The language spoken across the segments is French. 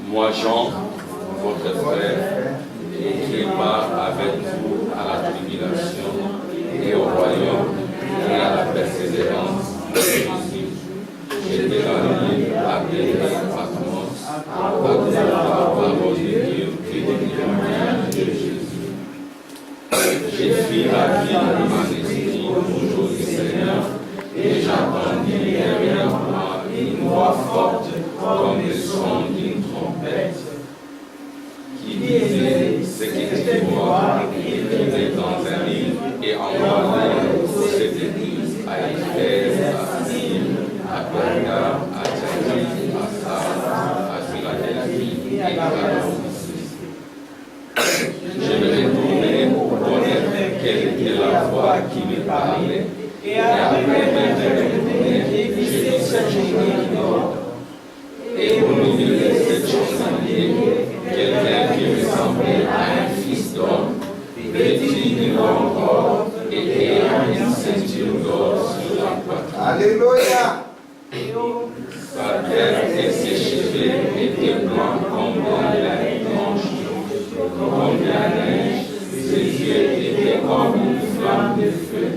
Moi, Jean, votre frère, qui part avec vous à la tribulation et au royaume et à la persévérance de Jésus. J'étais appelé Patmos à cause de la parole de Dieu et des témoignages de Jésus. J'ai fui la vie en esprit au jour du Seigneur et j'entendis derrière moi une voix forte comme le son d'une trompette qui disait ce que tu vois écrit dans un livre et envoyé pour cette église à Éphèse, à Smyrne, à Perga, à Thyatire, à Sardes, à Philadelphie et à Laodicée. Je me retournai pour connaître quelle était la voix qui me parlait et après me retourner, j'ai vu cette chandelier. Et au milieu de cette chandelier, quelqu'un qui ressemblait à un fils d'homme, vêtu d'une longue robe et ayant une ceinture d'or sur la poitrine. Alléluia! Sa tête et ses cheveux étaient blancs comme de la blanche, comme de la neige. Ses yeux étaient comme une flamme de feu.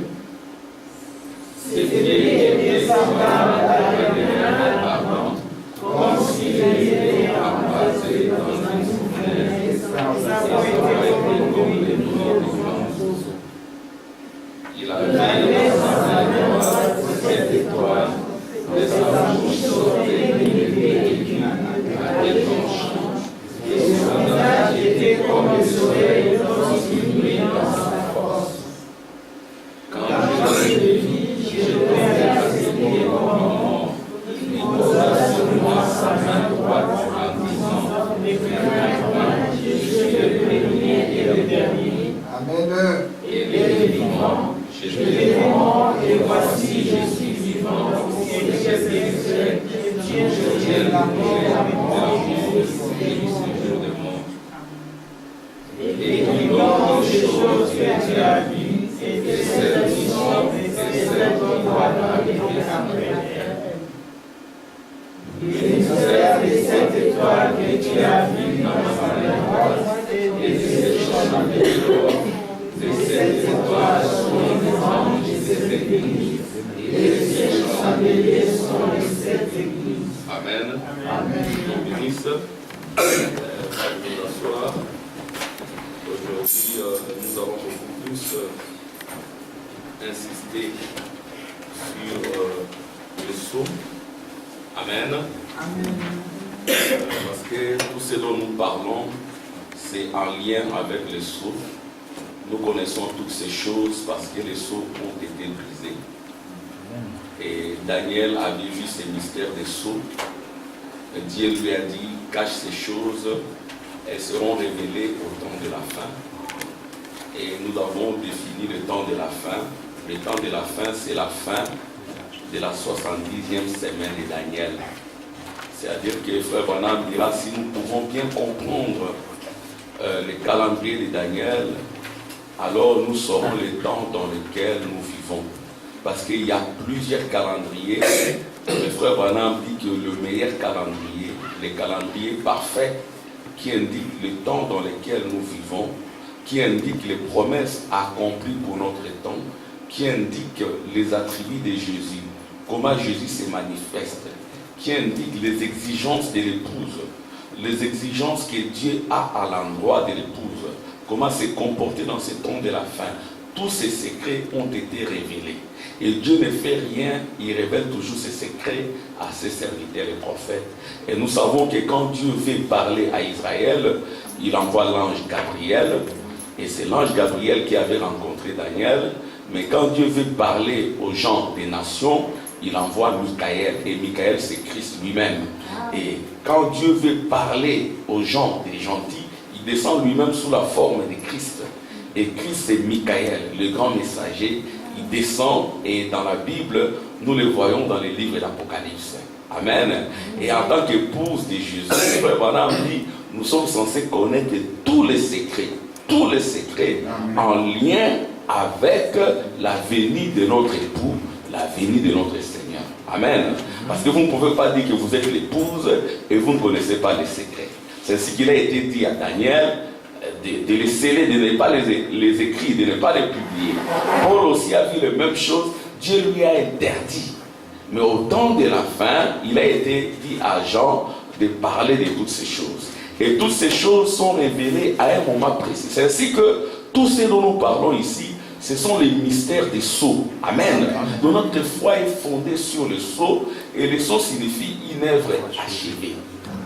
Ses pieds étaient semblables à de lumière ardente, comme s'il était embrasé dans une fournaise, et sa voix était comme le bruit de grands oiseaux. Il avait dans sa droite cette étoile, de sa bouche sortait une épée aiguë à tête tranchante, et son visage était comme le soleil lorsqu'il brille dans sa force. Quand je l'ai vu, je tombais à ses pieds comme mort. Il posa sur moi sa main droite en disant, je suis le premier et le dernier. Amen. Et le vivant, je suis mort et voici je suis vivant pour que je tienne la mort et ce jour de mort. Et qui donc les choses que tu as vues et celles qui sont et celles qui doivent arriver après elles. Ministère de cette étoile que tu as vue dans sa droite et de cette chandelier d'or. De cette étoile sont les anges de cette église et de ces chandeliers sont les sept églises. Amen. Amen. Nous bénisse. Vous asseoir. Aujourd'hui, nous allons beaucoup plus insister sur le sceau. Amen. Parce que tout ce dont nous parlons, c'est en lien avec le sceau. Nous connaissons toutes ces choses parce que les sceaux ont été brisés. Et Daniel avait vu ces mystères des sceaux. Dieu lui a dit, cache ces choses, elles seront révélées au temps de la fin. Et nous avons défini le temps de la fin. Le temps de la fin, c'est la fin de la 70e semaine de Daniel. C'est-à-dire que Frère Branham dira, si nous pouvons bien comprendre le calendrier de Daniel, alors nous saurons le temps dans lequel nous vivons. Parce qu'il y a plusieurs calendriers. Le Frère Branham dit que le meilleur calendrier, le calendrier parfait, qui indique le temps dans lequel nous vivons, qui indique les promesses accomplies pour notre temps, qui indique les attributs de Jésus, comment Jésus se manifeste, qui indique les exigences de l'épouse, les exigences que Dieu a à l'endroit de l'épouse, comment se comporter dans ce temps de la fin. Tous ces secrets ont été révélés. Et Dieu ne fait rien, il révèle toujours ses secrets à ses serviteurs et prophètes. Et nous savons que quand Dieu veut parler à Israël, il envoie l'ange Gabriel. Et c'est l'ange Gabriel qui avait rencontré Daniel. Mais quand Dieu veut parler aux gens des nations, il envoie Michaël. Et Michaël, c'est Christ lui-même. Et quand Dieu veut parler aux gens des gentils, il descend lui-même sous la forme de Christ. Et Christ, c'est Michaël, le grand messager. Il descend et dans la Bible, nous le voyons dans les livres de l'Apocalypse. Amen. Et en tant qu'épouse de Jésus, Frère Branham dit, nous sommes censés connaître tous les secrets en lien avec la venue de notre époux, la venue de notre Seigneur. Amen. Parce que vous ne pouvez pas dire que vous êtes l'épouse et vous ne connaissez pas les secrets. C'est ce qu'il a été dit à Daniel, de les sceller, de ne pas les écrire, de ne pas les publier. Paul aussi a vu les mêmes choses. Dieu lui a interdit. Mais au temps de la fin, il a été dit à Jean de parler de toutes ces choses. Et toutes ces choses sont révélées à un moment précis. C'est ainsi que tout ce dont nous parlons ici, ce sont les mystères des sceaux. Amen. Donc notre foi est fondée sur le sceau, et le sceau signifie une œuvre achevée.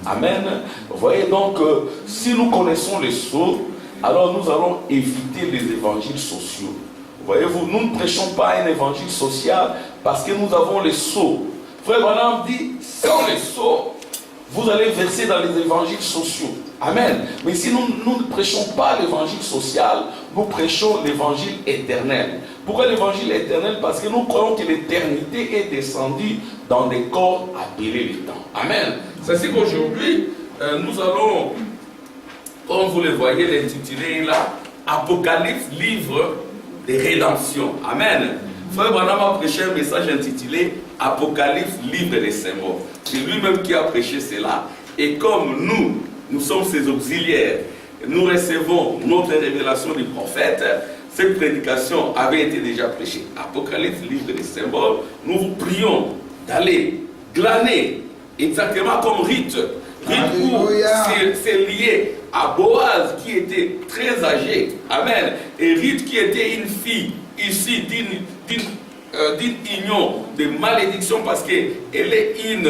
Amen. Vous voyez donc, si nous connaissons le sceau, alors nous allons éviter les évangiles sociaux. Voyez-vous, nous ne prêchons pas un évangile social parce que nous avons le sceau. Frère Branham dit, sans le sceau, vous allez verser dans les évangiles sociaux. Amen. Mais si nous ne prêchons pas l'évangile social, nous prêchons l'évangile éternel. Pourquoi l'évangile éternel? Parce que nous croyons que l'éternité est descendue dans des corps appelés les temps. Amen. C'est ce qu'aujourd'hui, nous allons, comme vous le voyez, l'intituler là, Apocalypse, livre de rédemption. Amen. Frère Branham a prêché un message intitulé Apocalypse, livre des symboles. C'est lui-même qui a prêché cela. Et comme nous sommes ses auxiliaires, nous recevons notre révélation du prophète, cette prédication avait été déjà prêchée. Apocalypse, livre des symboles, nous vous prions d'aller glaner, exactement comme Ruth. C'est lié à Boaz qui était très âgé. Amen. Et Ruth qui était une fille ici d'une union de malédiction parce qu'elle est une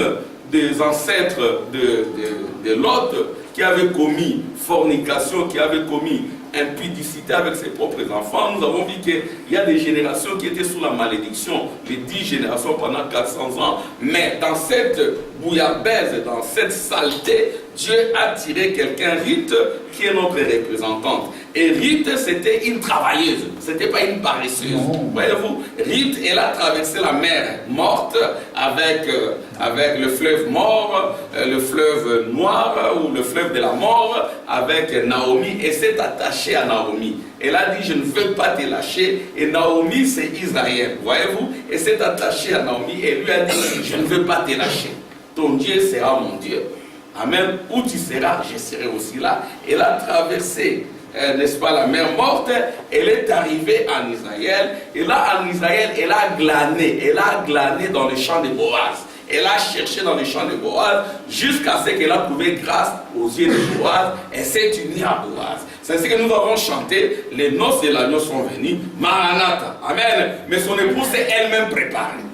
des ancêtres de Lot qui avait commis fornication, qui avait commis impudicité avec ses propres enfants. Nous avons vu qu'il y a des générations qui étaient sous la malédiction, les 10 générations pendant 400 ans. Mais dans cette bouillabaisse, dans cette saleté, Dieu a tiré quelqu'un, Ruth, qui est notre représentante. Et Ruth, c'était une travailleuse, ce n'était pas une paresseuse. Voyez-vous, Ruth, elle a traversé la mer morte avec le fleuve mort, le fleuve noir ou le fleuve de la mort avec Naomi et s'est attachée à Naomi. Elle a dit, je ne veux pas te lâcher. Et Naomi, c'est Israël, voyez-vous. Elle s'est attachée à Naomi et lui a dit, je ne veux pas te lâcher. Ton Dieu sera mon Dieu. Amen. Où tu seras, je serai aussi là. Elle a traversé, n'est-ce pas, la mer morte. Elle est arrivée en Israël. Et là, en Israël, elle a glané. Elle a glané dans le champ de Boaz. Elle a cherché dans le champ de Boaz jusqu'à ce qu'elle a trouvé grâce aux yeux de Boaz. Elle s'est unie à Boaz. C'est ce que nous avons chanté. Les noces de l'agneau sont venues. Maranatha. Amen. Mais son épouse s'est elle-même préparée.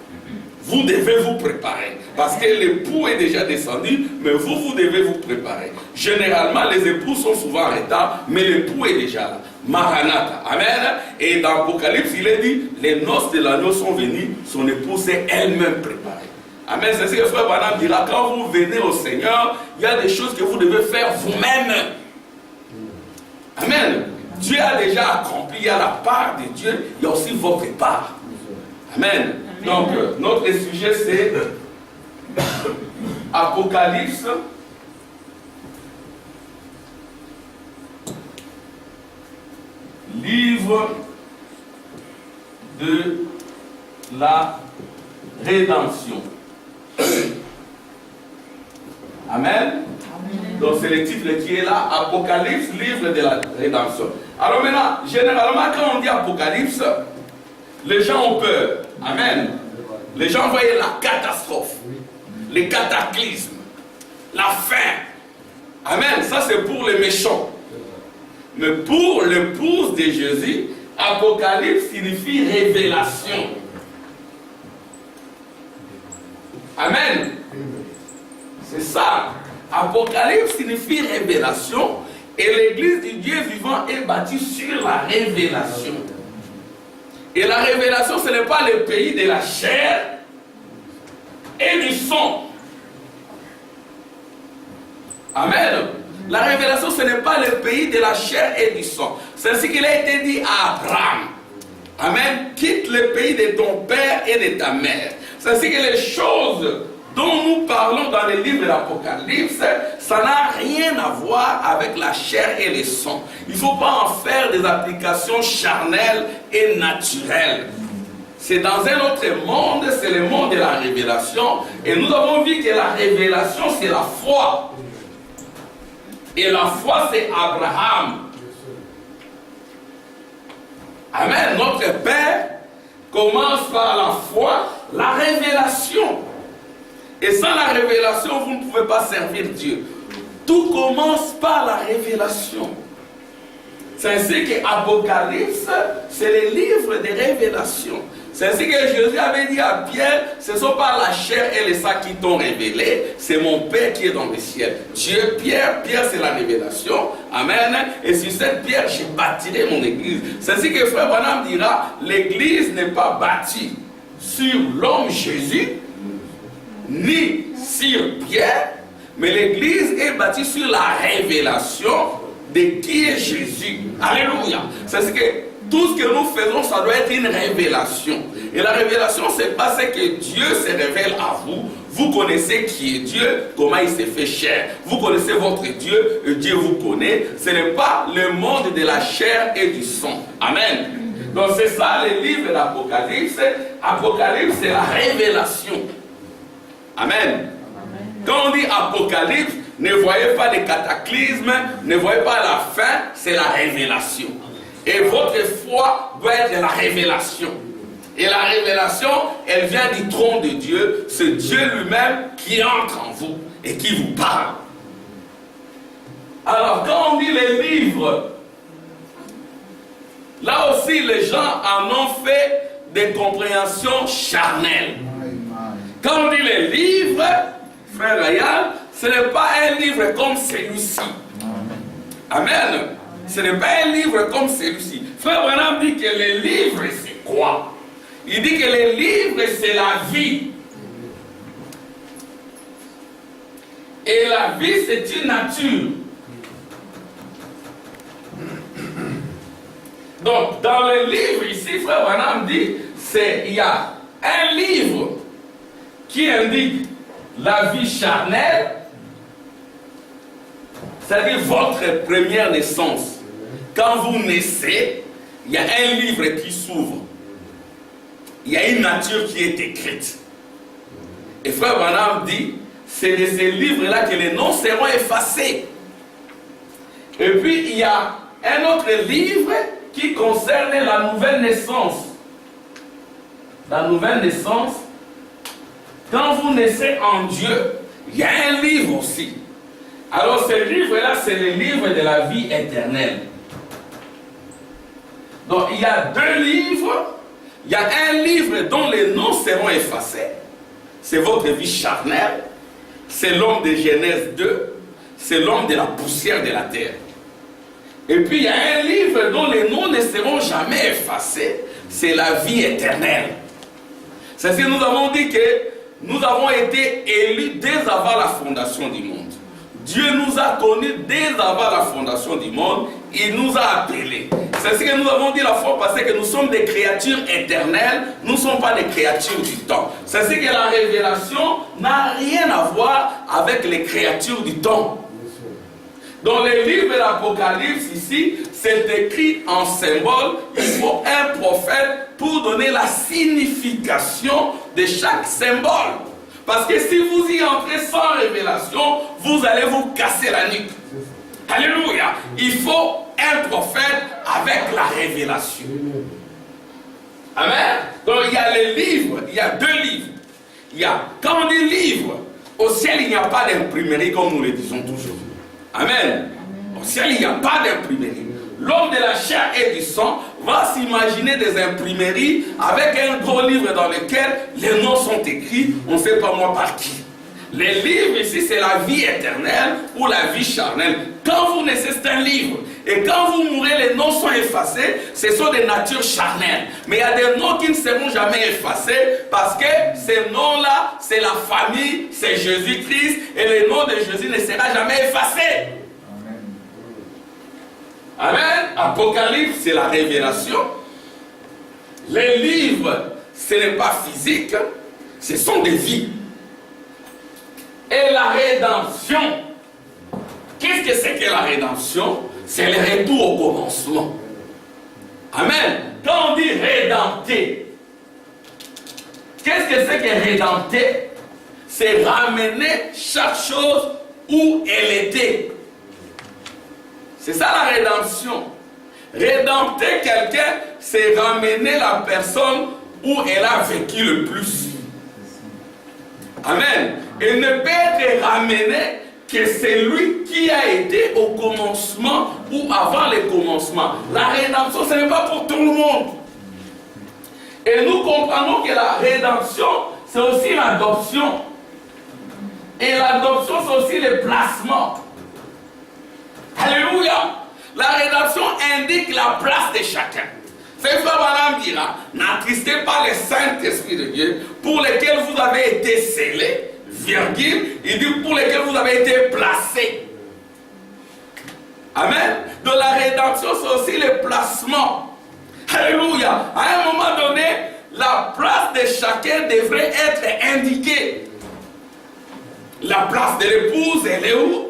Vous devez vous préparer. Parce que l'époux est déjà descendu, mais vous devez vous préparer. Généralement, les époux sont souvent en retard, mais l'époux est déjà là. Maranatha. Amen. Et dans Apocalypse, il est dit, les noces de l'agneau sont venues, son épouse s'est elle-même préparée. Amen. C'est ce que Frère Branham dira. Quand vous venez au Seigneur, il y a des choses que vous devez faire vous-même. Amen. Dieu a déjà accompli, il y a la part de Dieu, il y a aussi votre part. Amen. Donc, notre sujet c'est Apocalypse, livre de la rédemption. Amen. Donc c'est le titre qui est là, Apocalypse, livre de la rédemption. Alors maintenant, généralement quand on dit Apocalypse, les gens ont peur. Amen. Les gens voyaient la catastrophe, les cataclysmes, la faim. Amen. Ça c'est pour les méchants. Mais pour l'épouse de Jésus, Apocalypse signifie révélation. Amen. C'est ça. Apocalypse signifie révélation. Et l'église du Dieu vivant est bâtie sur la révélation. Et la révélation, ce n'est pas le pays de la chair et du sang. Amen. La révélation, ce n'est pas le pays de la chair et du sang. C'est ce qu'il a été dit à Abraham. Amen. Quitte le pays de ton père et de ta mère. C'est ce que les choses dont nous parlons dans les livres de l'Apocalypse, ça n'a rien à voir avec la chair et le sang. Il ne faut pas en faire des applications charnelles et naturelles. c'est dans un autre monde, c'est le monde de la révélation. Et nous avons vu que la révélation, c'est la foi. Et la foi, c'est Abraham. Amen. Notre Père commence par la foi, la révélation. Et sans la révélation, vous ne pouvez pas servir Dieu. Tout commence par la révélation. C'est ainsi que Apocalypse, c'est le livre des révélations. C'est ainsi que Jésus avait dit à Pierre, ce ne sont pas la chair et le sang qui t'ont révélé, c'est mon Père qui est dans le ciel. Dieu, Pierre c'est la révélation. Amen. Et sur cette pierre, j'ai bâtirai mon église. C'est ainsi que Frère Branham dira, l'église n'est pas bâtie sur l'homme Jésus, ni sur Pierre, mais l'église est bâtie sur la révélation de qui est Jésus. Alléluia. C'est ce que tout ce que nous faisons, ça doit être une révélation. Et la révélation, c'est parce que Dieu se révèle à vous. Vous connaissez qui est Dieu, comment il s'est fait chair. Vous connaissez votre Dieu, et Dieu vous connaît. Ce n'est pas le monde de la chair et du sang. Amen. Donc c'est ça le livre de l'Apocalypse. Apocalypse, c'est la révélation. Amen. Quand on dit Apocalypse, ne voyez pas les cataclysmes, ne voyez pas la fin, c'est la révélation. Et votre foi doit être la révélation. Et la révélation, elle vient du trône de Dieu. C'est Dieu lui-même qui entre en vous et qui vous parle. Alors, quand on dit les livres, là aussi, les gens en ont fait des compréhensions charnelles. Quand on dit les livres, frère Ryan, ce n'est pas un livre comme celui-ci. Amen. Ce n'est pas un livre comme celui-ci. Frère Branham dit que les livres, c'est quoi? Il dit que les livres, c'est la vie. Et la vie, c'est une nature. Donc, dans le livre ici, Frère Branham dit, il y a un livre qui indique la vie charnelle, c'est-à-dire votre première naissance. Quand vous naissez, il y a un livre qui s'ouvre. Il y a une nature qui est écrite. Et Frère Branham dit, c'est de ces livres-là que les noms seront effacés. Et puis, il y a un autre livre qui concerne la nouvelle naissance. La nouvelle naissance, quand vous naissez en Dieu, il y a un livre aussi. Alors ce livre-là, c'est le livre de la vie éternelle. Donc il y a deux livres. Il y a un livre dont les noms seront effacés. C'est votre vie charnelle. C'est l'homme de Genèse 2. C'est l'homme de la poussière de la terre. Et puis il y a un livre dont les noms ne seront jamais effacés. C'est la vie éternelle. C'est ce que nous avons dit que nous avons été élus dès avant la fondation du monde. Dieu nous a connus dès avant la fondation du monde. Il nous a appelés. C'est ce que nous avons dit la fois passée, que nous sommes des créatures éternelles. Nous ne sommes pas des créatures du temps. C'est ce que la révélation n'a rien à voir avec les créatures du temps. Dans les livres de l'Apocalypse ici, c'est écrit en symbole. Il faut un prophète pour donner la signification de chaque symbole. Parce que si vous y entrez sans révélation, vous allez vous casser la nuque. Alléluia. Il faut un prophète avec la révélation. Amen. Donc il y a les livres, il y a deux livres. Quand on dit livre, au ciel il n'y a pas d'imprimerie comme nous le disons toujours. Amen. Au ciel il n'y a pas d'imprimerie. L'homme de la chair et du sang va s'imaginer des imprimeries avec un gros livre dans lequel les noms sont écrits, on ne sait pas moi par qui. Les livres ici, c'est la vie éternelle ou la vie charnelle. Quand vous naissez, c'est un livre. Et quand vous mourrez, les noms sont effacés. Ce sont des natures charnelles. Mais il y a des noms qui ne seront jamais effacés parce que ces noms-là, c'est la famille, c'est Jésus-Christ. Et le nom de Jésus ne sera jamais effacé. Amen. Apocalypse, c'est la révélation. Les livres, ce n'est pas physique, ce sont des vies. Et la rédemption, qu'est-ce que c'est que la rédemption? C'est le retour au commencement. Amen. Quand on dit rédempté, Qu'est-ce que c'est que rédempter? C'est ramener chaque chose où elle était. C'est ça la rédemption. Rédempter quelqu'un, c'est ramener la personne où elle a vécu le plus. Amen. Elle ne peut être ramenée que c'est lui qui a été au commencement ou avant le commencement. La rédemption, ce n'est pas pour tout le monde. Et nous comprenons que la rédemption, c'est aussi l'adoption. Et l'adoption, c'est aussi le placement. Alléluia. La rédemption indique la place de chacun. C'est frère Branham dira, n'attristez pas le Saint-Esprit de Dieu pour lequel vous avez été scellés, virgule, il dit pour lequel vous avez été placés. Amen. De la rédemption, c'est aussi le placement. Alléluia. À un moment donné, la place de chacun devrait être indiquée. La place de l'épouse, elle est où?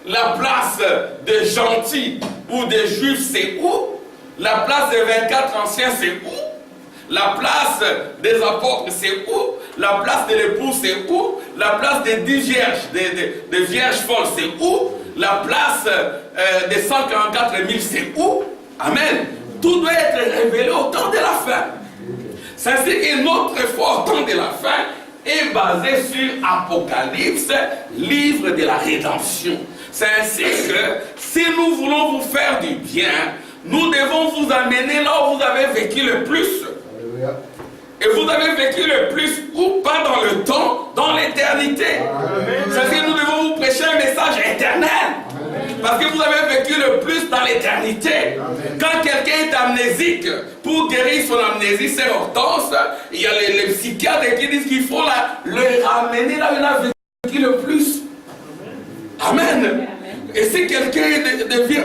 La place de gentil ou de juif, c'est où? La place des 24 anciens, c'est où? La place des apôtres, c'est où? La place de l'épouse, c'est où? La place des 10 vierges, des vierges folles, c'est où? La place des 144 000, c'est où? Amen. Tout doit être révélé au temps de la fin. C'est ainsi que notre foi au temps de la fin est basé sur Apocalypse, livre de la rédemption. C'est ainsi que si nous voulons vous faire du bien, nous devons vous amener là où vous avez vécu le plus. Alléluia. Et vous avez vécu le plus ou pas dans le temps, dans l'éternité. C'est-à-dire que nous devons vous prêcher un message éternel. Amen. Parce que vous avez vécu le plus dans l'éternité. Quand quelqu'un est amnésique, pour guérir son amnésie, c'est Hortense, il y a les psychiatres qui disent qu'il faut le ramener là où il a vécu le plus. Amen. Et si quelqu'un devient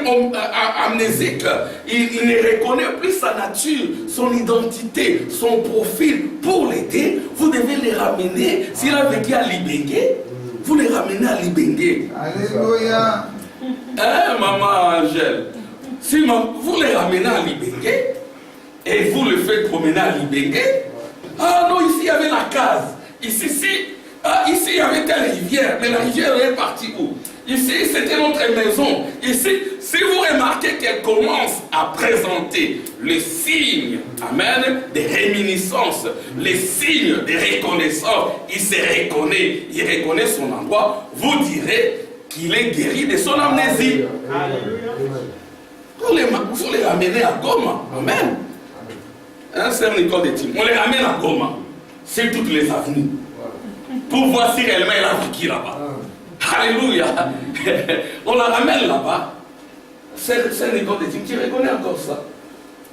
amnésique, il ne reconnaît plus sa nature, son identité, son profil. Pour l'aider, vous devez les ramener. S'il a vécu à Libégué, vous les ramenez à Libégué. Alléluia. Hein, maman Angèle? Si vous les ramenez à Libégué, et vous le faites promener à Libégué, ah non, ici il y avait la case. Ici, il y avait telle rivière, mais la rivière est partie où? Ici, c'était notre maison. Ici, si vous remarquez qu'elle commence à présenter les signes, amen, des réminiscences, les signes de reconnaissance, il se reconnaît, il reconnaît son endroit, vous direz qu'il est guéri de son amnésie. Vous les ramenez à Goma. Amen. Hein, Sœur Nicole de Tim, on les ramène à Goma. C'est toutes les avenues. Pour voir si réellement elle a vécu là-bas. Alléluia. On la ramène là-bas. C'est Nicole de Tim, tu reconnais encore ça?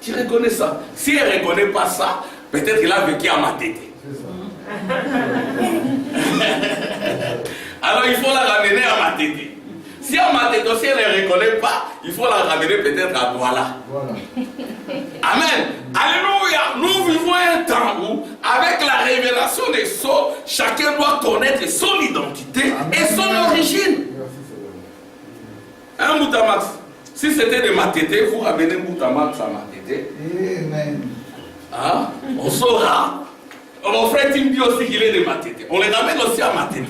Tu reconnais ça? Si elle ne reconnaît pas ça, peut-être qu'elle a vécu à Matete. Alors il faut la ramener à Matete. Si à Matete aussi elle ne reconnaît pas, il faut la ramener peut-être à Douala. Amen. Alléluia. Nous vivons un temps où, avec la révélation des sceaux, chacun doit connaître son identité et son origine. Un Moutamax. Si c'était de Matete, vous ramenez Moutamax à Matete. Amen. Hein? On saura. Mon frère Tim dit aussi qu'il est de Matete. On les ramène aussi à Matete.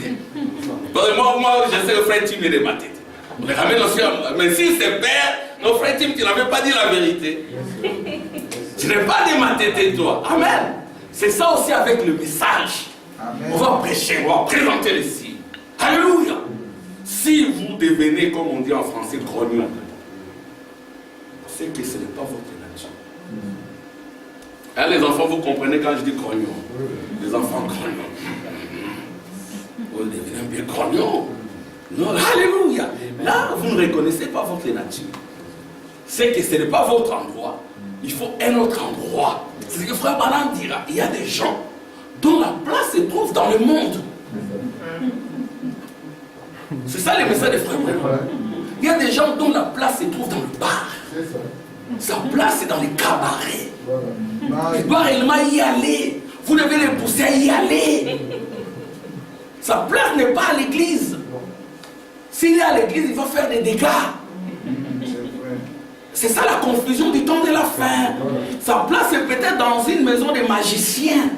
Moi, je sais que le frère Tim est de Matete. On les ramène aussi à Matete. Mais si c'est père, nos frère Tim, tu n'avais pas dit la vérité. Tu n'es pas de Matete, toi. Amen. C'est ça aussi avec le message. Amen. On va prêcher, on va présenter les signes. Alléluia. Si vous devenez, comme on dit en français, grognon, c'est que ce n'est pas votre nature. Hein, les enfants, vous comprenez quand je dis grognon? Les enfants grognons. Vous devenez un peu grognon. Non, alléluia. Là, vous ne reconnaissez pas votre nature. C'est que ce n'est pas votre endroit. Il faut un autre endroit. C'est ce que frère Branham dira. Il y a des gens dont la place se trouve dans le monde. C'est ça le message de frère Branham. Il y a des gens dont la place se trouve dans le bar. Sa place est dans les cabarets. Il doit réellement y aller. Vous devez les pousser à y aller. Sa place n'est pas à l'église. S'il est à l'église, il va faire des dégâts. C'est ça la confusion du temps de la fin. Sa place est peut-être dans une maison de magiciens.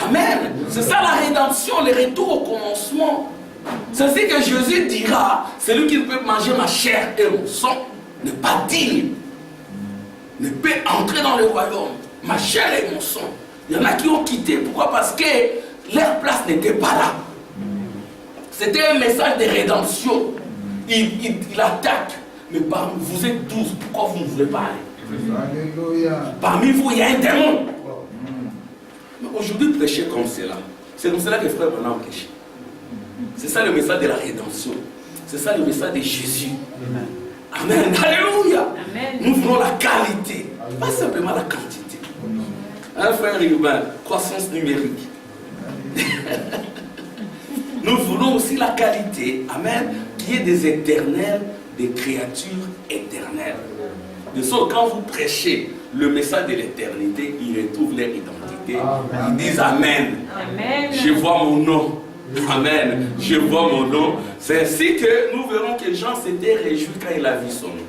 Amen. C'est ça la rédemption, le retour au commencement. C'est ce que Jésus dira, celui qui ne peut manger ma chair et mon sang n'est pas digne, ne peut entrer dans le royaume. Ma chair et mon sang. Il y en a qui ont quitté. Pourquoi? Parce que leur place n'était pas là. C'était un message de rédemption. Il attaque. Mais parmi vous êtes 12, pourquoi vous ne voulez pas aller? Alléluia. Parmi vous, il y a un démon. Mais aujourd'hui, prêcher comme cela. C'est comme cela que frère Branham prêchait. C'est ça le message de la rédemption. C'est ça le message de Jésus. Amen. Amen. Alléluia. Amen. Nous voulons la qualité, pas simplement la quantité. Hein, frère Ruben, croissance numérique. Nous voulons aussi la qualité, amen, qui est des éternels, des créatures éternelles. De sorte quand vous prêchez le message de l'éternité, ils retrouvent leur identité. Amen. Ils disent Amen. Amen. Je vois mon nom. Amen. Je vois mon nom. C'est ainsi que nous verrons que Jean s'était réjoui quand il a vu son nom.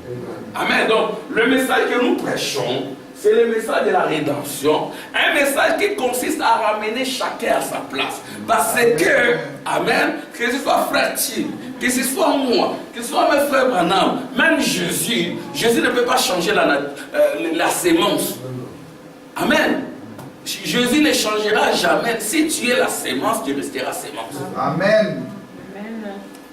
Amen. Donc, le message que nous prêchons, c'est le message de la rédemption. Un message qui consiste à ramener chacun à sa place. Parce que, amen, que ce soit frère Tim, que ce soit moi, que ce soit mes frères Branham, même Jésus ne peut pas changer la sémence. Amen. Jésus ne changera jamais. Si tu es la sémence, tu resteras sémence. Amen.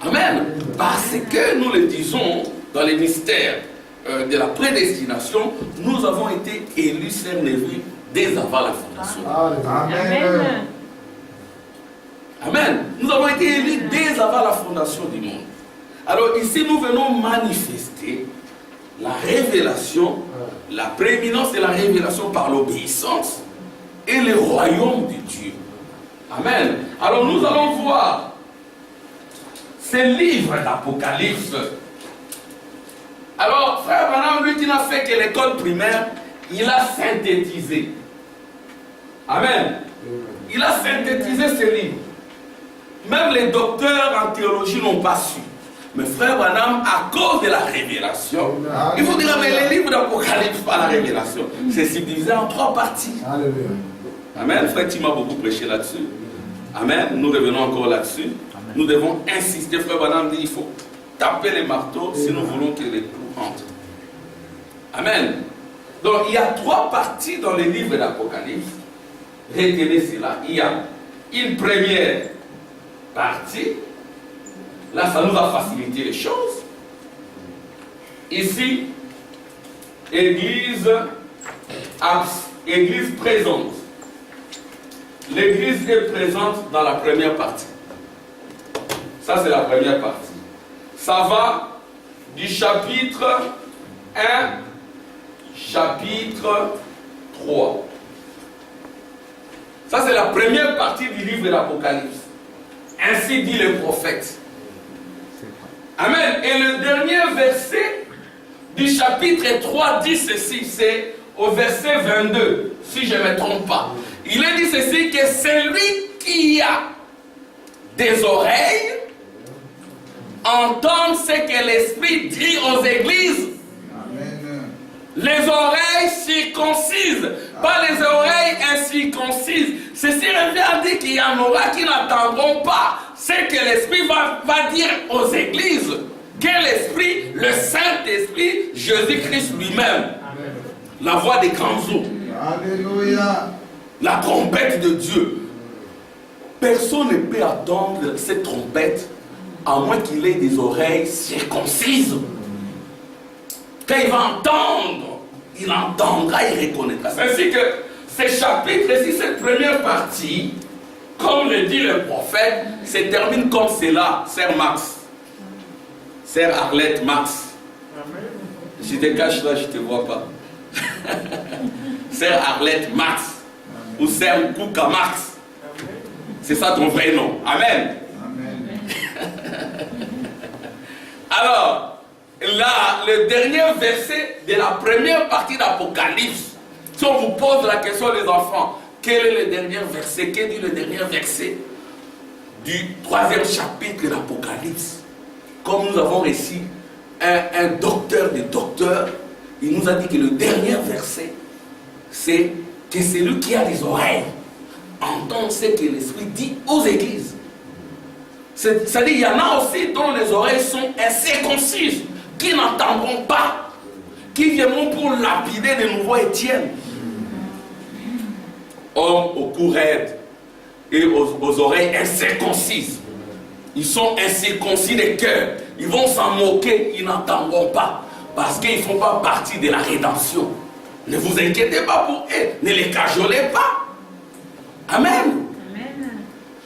Amen. Parce que nous le disons dans les mystères de la prédestination, nous avons été élus, Sœur Neville, dès avant la fondation. Amen. Amen. Nous avons été élus dès avant la fondation du monde. Alors ici, nous venons manifester la révélation, la prééminence de la révélation par l'obéissance et le royaume de Dieu. Amen. Alors nous allons voir ces livres d'Apocalypse. Alors, frère Branham, lui qui n'a fait que l'école primaire, il a synthétisé. Amen. Il a synthétisé ces livres. Même les docteurs en théologie n'ont pas su. Mais frère Branham, à cause de la révélation, il faut dire, mais les livres d'Apocalypse, pas la révélation, c'est subdivisé en 3 parties. Alléluia. Amen. Frère Tim a beaucoup prêché là-dessus. Amen. Nous revenons encore là-dessus. Nous devons insister. Frère Branham dit, il faut taper les marteaux si nous voulons que les clous entrent. Amen. Donc, il y a 3 parties dans les livres d'Apocalypse. Retenez cela. Il y a une première partie. Là, ça nous a facilité les choses. Ici, Église présente. L'Église est présente dans la première partie. Ça, c'est la première partie. Ça va du chapitre 1, chapitre 3. Ça, c'est la première partie du livre de l'Apocalypse. Ainsi dit le prophète. Amen. Et le dernier verset du chapitre 3 dit ceci, c'est au verset 22, si je ne me trompe pas. Il est dit ceci, que celui qui a des oreilles entende ce que l'Esprit dit aux églises. Amen. Les oreilles circoncises, pas les oreilles incirconcises. Ceci revient à dire qu'il y en aura qui n'entendront pas ce que l'Esprit va dire aux églises. Que l'Esprit, le Saint-Esprit, Jésus-Christ lui-même, la voix des grands eaux. Alléluia. La trompette de Dieu. Personne ne peut attendre cette trompette à moins qu'il ait des oreilles circoncises. Quand il va entendre, il entendra, il reconnaîtra. C'est ainsi que ces chapitres, ici, cette première partie, comme le dit le prophète, se termine comme cela, Sœur Max. Sœur Arlette Max. Je te cache là, je ne te vois pas. Sœur Arlette Max. Ou Sœur Kouka Max. C'est ça ton vrai nom. Amen. Alors, là, le dernier verset de la première partie d'Apocalypse, si on vous pose la question, les enfants, quel est le dernier verset? Qu'est dit le dernier verset du 3e chapitre de l'Apocalypse? Comme nous avons ici un docteur des docteurs, il nous a dit que le dernier verset, c'est que celui qui a des oreilles entendre ce que l'Esprit dit aux églises. C'est-à-dire, il y en a aussi dont les oreilles sont incirconcises, qui n'entendront pas, qui viendront pour lapider de nouveau Étienne. Hommes au cou raide et aux oreilles incirconcises. Ils sont incirconcis de cœur. Ils vont s'en moquer, ils n'entendront pas. Parce qu'ils ne font pas partie de la rédemption. Ne vous inquiétez pas pour eux. Ne les cajolez pas. Amen. Amen.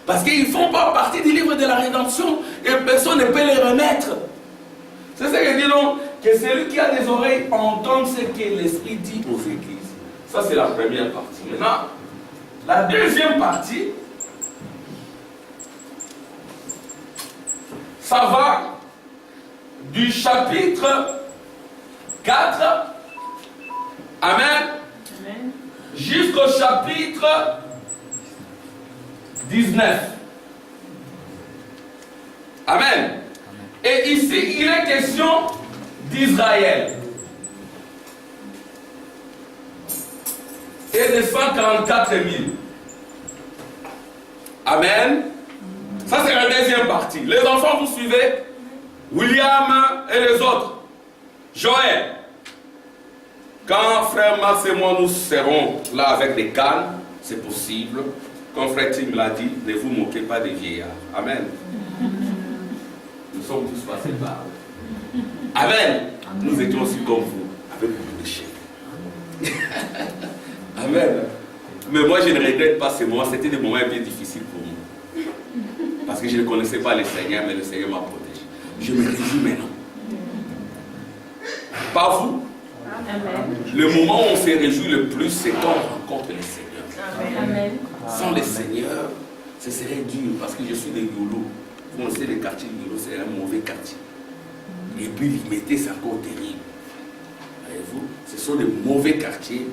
Parce qu'ils ne font pas partie du livre de la rédemption. Et personne ne peut les remettre. C'est ce que dit donc. Que celui qui a des oreilles entende ce que l'Esprit dit aux églises. Ça, c'est la première partie. Maintenant, la deuxième partie, ça va du chapitre 4, Amen, Amen. Jusqu'au chapitre 19. Amen. Et ici, il est question d'Israël. Et de 144 000. Amen. Ça, c'est la deuxième partie. Les enfants, vous suivez? William et les autres. Joël. Quand frère Max et moi, nous serons là avec des cannes, c'est possible. Comme frère Tim l'a dit, ne vous moquez pas des vieillards. Amen. Nous sommes tous passés par là. Amen. Nous étions aussi comme vous, avec beaucoup de chair. Amen. Mais moi, je ne regrette pas ces moments. C'était des moments un peu difficiles pour moi. Parce que je ne connaissais pas le Seigneur, mais le Seigneur m'a protégé. Je me réjouis maintenant. Pas vous? Amen. Le moment où on se réjouit le plus, c'est quand on rencontre le Seigneur. Amen. Sans le Seigneur, ce serait dur. Parce que je suis de Yolo. Vous connaissez le quartier de Yolo, c'est un mauvais quartier. Et puis l'humidité, c'est encore terrible. Voyez-vous, ce sont des mauvais quartiers.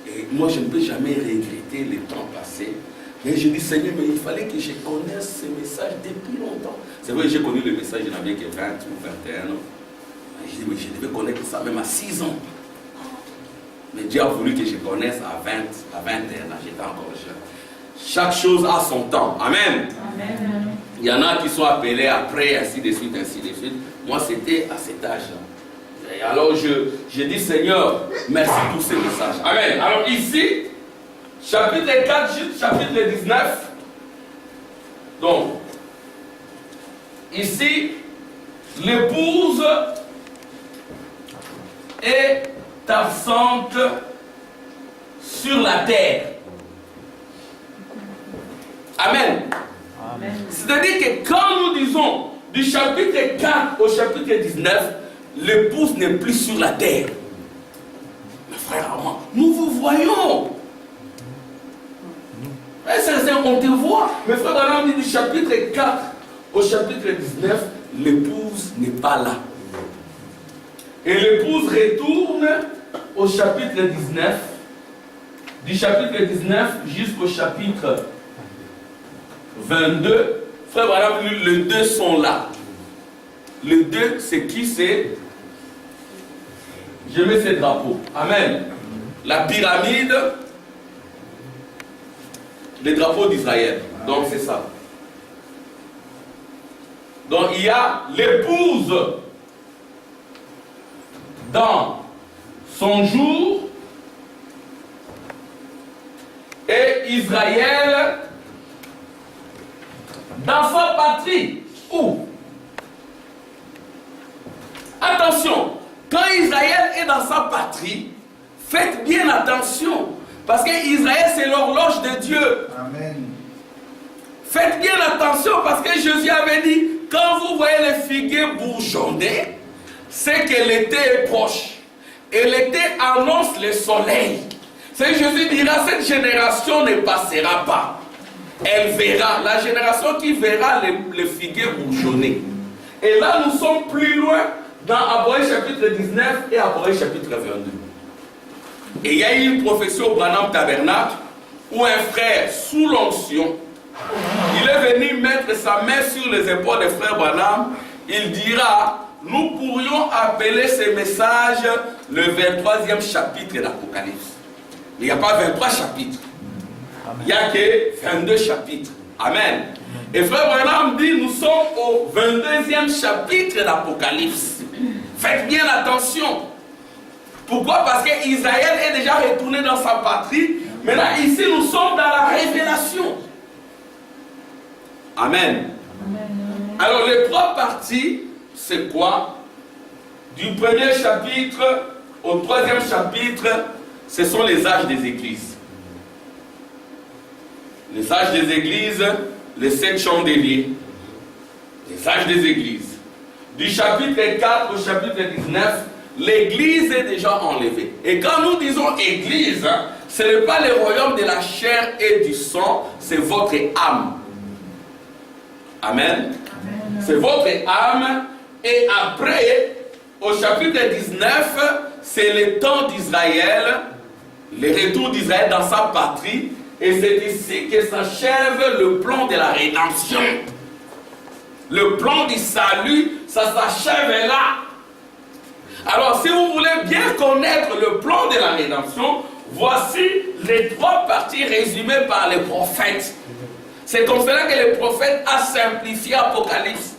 Et moi, je ne peux jamais regretter le temps passé. Mais je dis, Seigneur, mais il fallait que je connaisse ce message depuis longtemps. C'est vrai que j'ai connu le message, je n'avais que 20 ou 21 ans. Je dis, mais je devais connaître ça même à 6 ans. Mais Dieu a voulu que je connaisse à 20, à 21 ans. J'étais encore jeune. Chaque chose a son temps. Amen. Amen. Il y en a qui sont appelés après, ainsi de suite, ainsi de suite. Moi, c'était à cet âge-là. Et alors, je dis, Seigneur, merci pour ces messages. Amen. Alors ici, chapitre 4, chapitre 19. Donc, ici, l'épouse est absente sur la terre. Amen. Amen. C'est-à-dire que quand nous disons du chapitre 4 au chapitre 19, l'épouse n'est plus sur la terre. Mais frère, nous vous voyons. On te voit. Mais frère, on dit du chapitre 4 au chapitre 19, l'épouse n'est pas là. Et l'épouse retourne au chapitre 19, du chapitre 19 jusqu'au chapitre 22. Frère, voilà, les deux sont là. Les deux, c'est qui? C'est... Je mets ces drapeaux. Amen. La pyramide, les drapeaux d'Israël. Donc c'est ça. Donc il y a l'épouse dans son jour et Israël dans sa patrie. Où? Attention, quand Israël est dans sa patrie, faites bien attention, parce que Israël c'est l'horloge de Dieu. Amen. Faites bien attention, parce que Jésus avait dit, quand vous voyez les figuiers bourgeonner, c'est que l'été est proche. Et l'été annonce le soleil. C'est que Jésus dira, cette génération ne passera pas. Elle verra, la génération qui verra les figuiers bourgeonner. Et là, nous sommes plus loin dans Apocalypse chapitre 19 et Apocalypse chapitre 22. Et il y a eu une prophétie au Branham Tabernacle où un frère sous l'onction, il est venu mettre sa main sur les épaules des frères Branham. Il dira, nous pourrions appeler ce message le 23e chapitre d'Apocalypse. Il n'y a pas 23 chapitres. Il n'y a que 22 chapitres. Amen. Et frère Branham dit, nous sommes au 22e chapitre d'Apocalypse. Faites bien attention. Pourquoi? Parce qu'Israël est déjà retourné dans sa patrie. Maintenant, ici, nous sommes dans la révélation. Amen. Alors, les trois parties, c'est quoi? Du premier chapitre au troisième chapitre, ce sont les âges des églises. Les âges des églises, les 7 chandeliers. Les âges des églises. Du chapitre 4 au chapitre 19, l'église est déjà enlevée. Et quand nous disons église, ce n'est pas le royaume de la chair et du sang, c'est votre âme. Amen. C'est votre âme. Et après, au chapitre 19, c'est le temps d'Israël, le retour d'Israël dans sa patrie. Et c'est ici que s'achève le plan de la rédemption. Le plan du salut, ça s'achève là. Alors, si vous voulez bien connaître le plan de la rédemption, voici les trois parties résumées par les prophètes. C'est comme cela que le prophète a simplifié Apocalypse.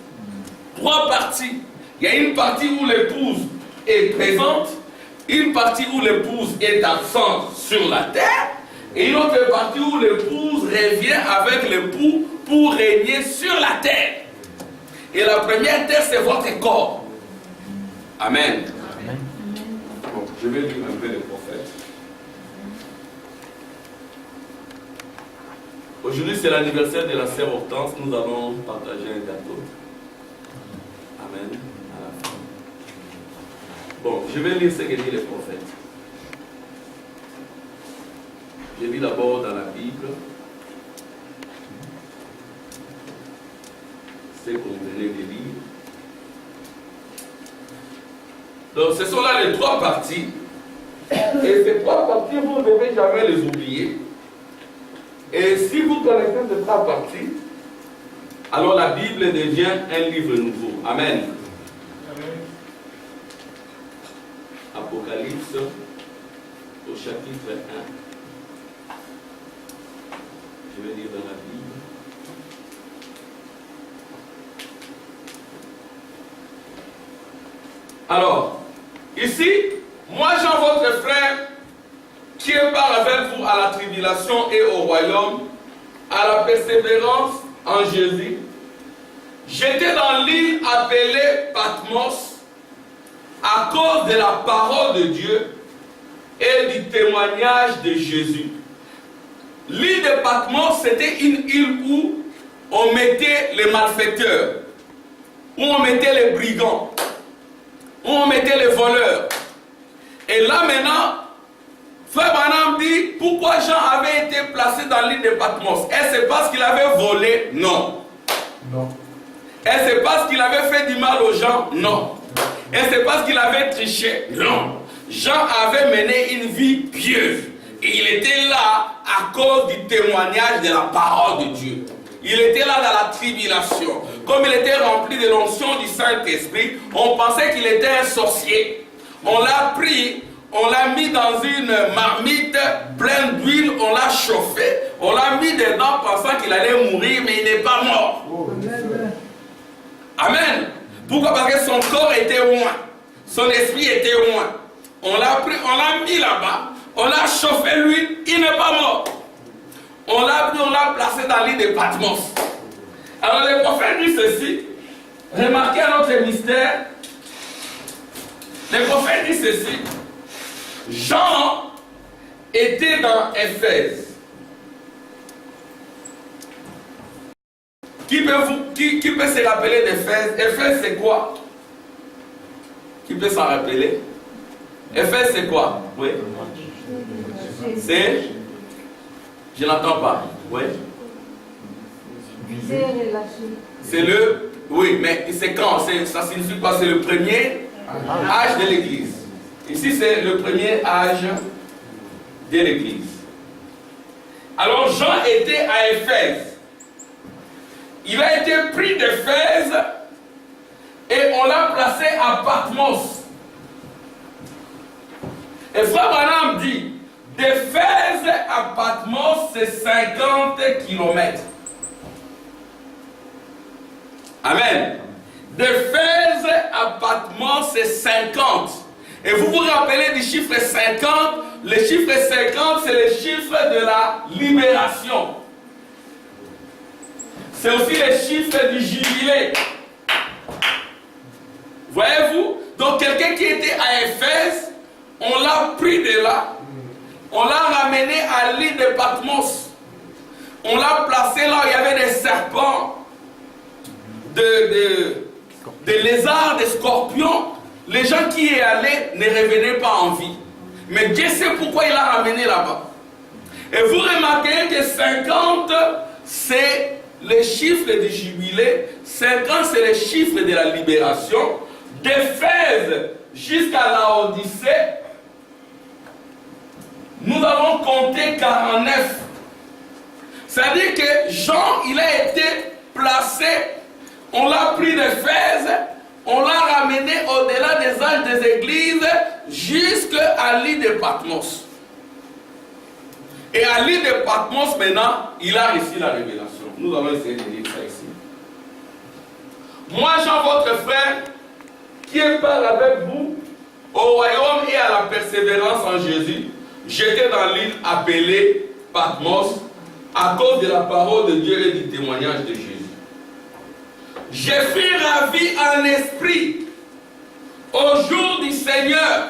Trois parties. Il y a une partie où l'épouse est présente, une partie où l'épouse est absente sur la terre, et une autre partie où l'épouse revient avec l'époux pour régner sur la terre. Et la première terre, c'est votre corps. Amen. Bon, je vais lire un peu les prophètes. Aujourd'hui, c'est l'anniversaire de la sœur Hortense. Nous allons partager un gâteau. Amen. À la fin. Bon, je vais lire ce que disent les prophètes. Je lis d'abord dans la Bible ce qu'on venait de lire. Donc, ce sont là les trois parties. Et ces trois parties, vous ne devez jamais les oublier. Et si vous connaissez ces trois parties, alors la Bible devient un livre nouveau. Amen. Amen. Apocalypse au chapitre 1. Je vais lire dans la Bible. Alors, ici, moi Jean, votre frère, qui part avec vous à la tribulation et au royaume, à la persévérance en Jésus, j'étais dans l'île appelée Patmos à cause de la parole de Dieu et du témoignage de Jésus. L'île de Patmos, c'était une île où on mettait les malfaiteurs, où on mettait les brigands, où on mettait les voleurs. Et là maintenant, Frère Branham dit, pourquoi Jean avait été placé dans l'île de Patmos? Est-ce que c'est parce qu'il avait volé? Non. Non. Est-ce que c'est parce qu'il avait fait du mal aux gens? Non. Est-ce que c'est parce qu'il avait triché? Non. Jean avait mené une vie pieuse. Et il était là à cause du témoignage de la parole de Dieu. Il était là dans la tribulation. Comme il était rempli de l'onction du Saint-Esprit, on pensait qu'il était un sorcier. On l'a pris, on l'a mis dans une marmite pleine d'huile, on l'a chauffé, on l'a mis dedans pensant qu'il allait mourir, mais il n'est pas mort. Amen. Pourquoi? Parce que son corps était loin, son esprit était loin. On l'a pris, on l'a mis là-bas, on l'a chauffé l'huile, il n'est pas mort. On l'a pris, on l'a placé dans l'île de Patmos. Alors le prophète dit ceci. Remarquez un autre mystère. Le prophète dit ceci. Jean était dans Éphèse. Qui peut se rappeler d'Éphèse? Éphèse c'est quoi? Qui peut s'en rappeler? Éphèse c'est quoi? Oui. C'est... Je n'entends pas. Oui. C'est le... Oui, mais c'est quand? Ça signifie quoi? C'est le premier âge de l'Église. Ici, c'est le premier âge de l'Église. Alors, Jean était à Éphèse. Il a été pris d'Éphèse et on l'a placé à Patmos. Et Frère Branham dit, D'Éphèse à Patmos, c'est 50 kilomètres. Amen. D'Éphèse à Patmos, c'est 50. Et vous vous rappelez du chiffre 50? Le chiffre 50, c'est le chiffre de la libération. C'est aussi le chiffre du jubilé. Voyez-vous? Donc quelqu'un qui était à Éphèse, on l'a pris de là, on l'a ramené à l'île de Patmos. On l'a placé là où il y avait des serpents, des lézards, des scorpions. Les gens qui y allaient ne revenaient pas en vie. Mais Dieu sait pourquoi il l'a ramené là-bas. Et vous remarquez que 50, c'est le chiffre du jubilé. 50, c'est le chiffre de la libération. D'Éphèse jusqu'à Laodicée, nous avons compté 49. C'est-à-dire que Jean, il a été placé, on l'a pris d'Éphèse, on l'a ramené au-delà des âges des églises jusqu'à l'île de Patmos. Et à l'île de Patmos, maintenant, il a reçu la révélation. Nous allons essayer de lire ça ici. Moi, Jean, votre frère, qui parle avec vous au royaume et à la persévérance en Jésus, j'étais dans l'île appelée Patmos à cause de la parole de Dieu et du témoignage de Jésus. Je fus ravi en esprit au jour du Seigneur.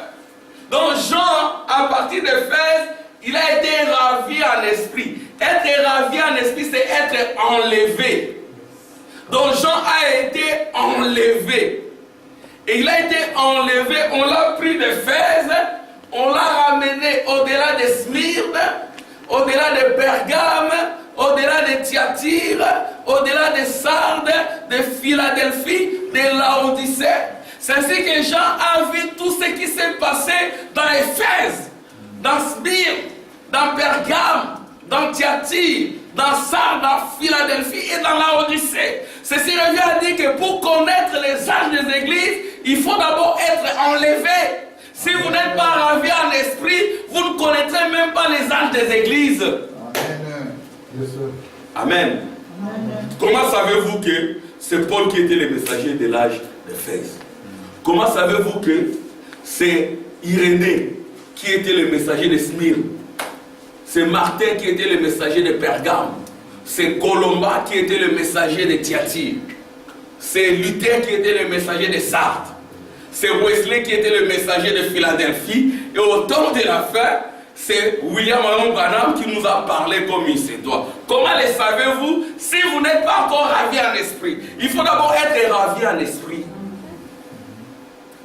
Donc Jean, à partir d'Éphèse, il a été ravi en esprit. Être ravi en esprit, c'est être enlevé. Donc Jean a été enlevé. Et il a été enlevé, on l'a pris d'Éphèse, on l'a ramené au-delà de Smyrne, au-delà de Pergame, au-delà de Thyatire, au-delà de Sardes, de Philadelphie, de Laodicée. C'est ainsi que Jean a vu tout ce qui s'est passé dans Éphèse, dans Smyrne, dans Pergame, dans Thyatire, dans Sardes, dans Philadelphie et dans Laodicée. Ceci revient à dire que pour connaître les âges des églises, il faut d'abord être enlevé. Si vous n'êtes pas ravi en esprit, vous ne connaîtrez même pas les âges des églises. Amen. Amen. Comment savez-vous que c'est Paul qui était le messager de l'âge d'Éphèse? Comment savez-vous que c'est Irénée qui était le messager de Smyrne? C'est Martin qui était le messager de Pergame. C'est Colomba qui était le messager de Thyatire. C'est Luther qui était le messager de Sardes. C'est Wesley qui était le messager de Philadelphie. Et au temps de la fin, c'est William Allen Branham qui nous a parlé comme il se doit. Comment le savez-vous? Si vous n'êtes pas encore ravi en esprit, il faut d'abord être ravi en esprit.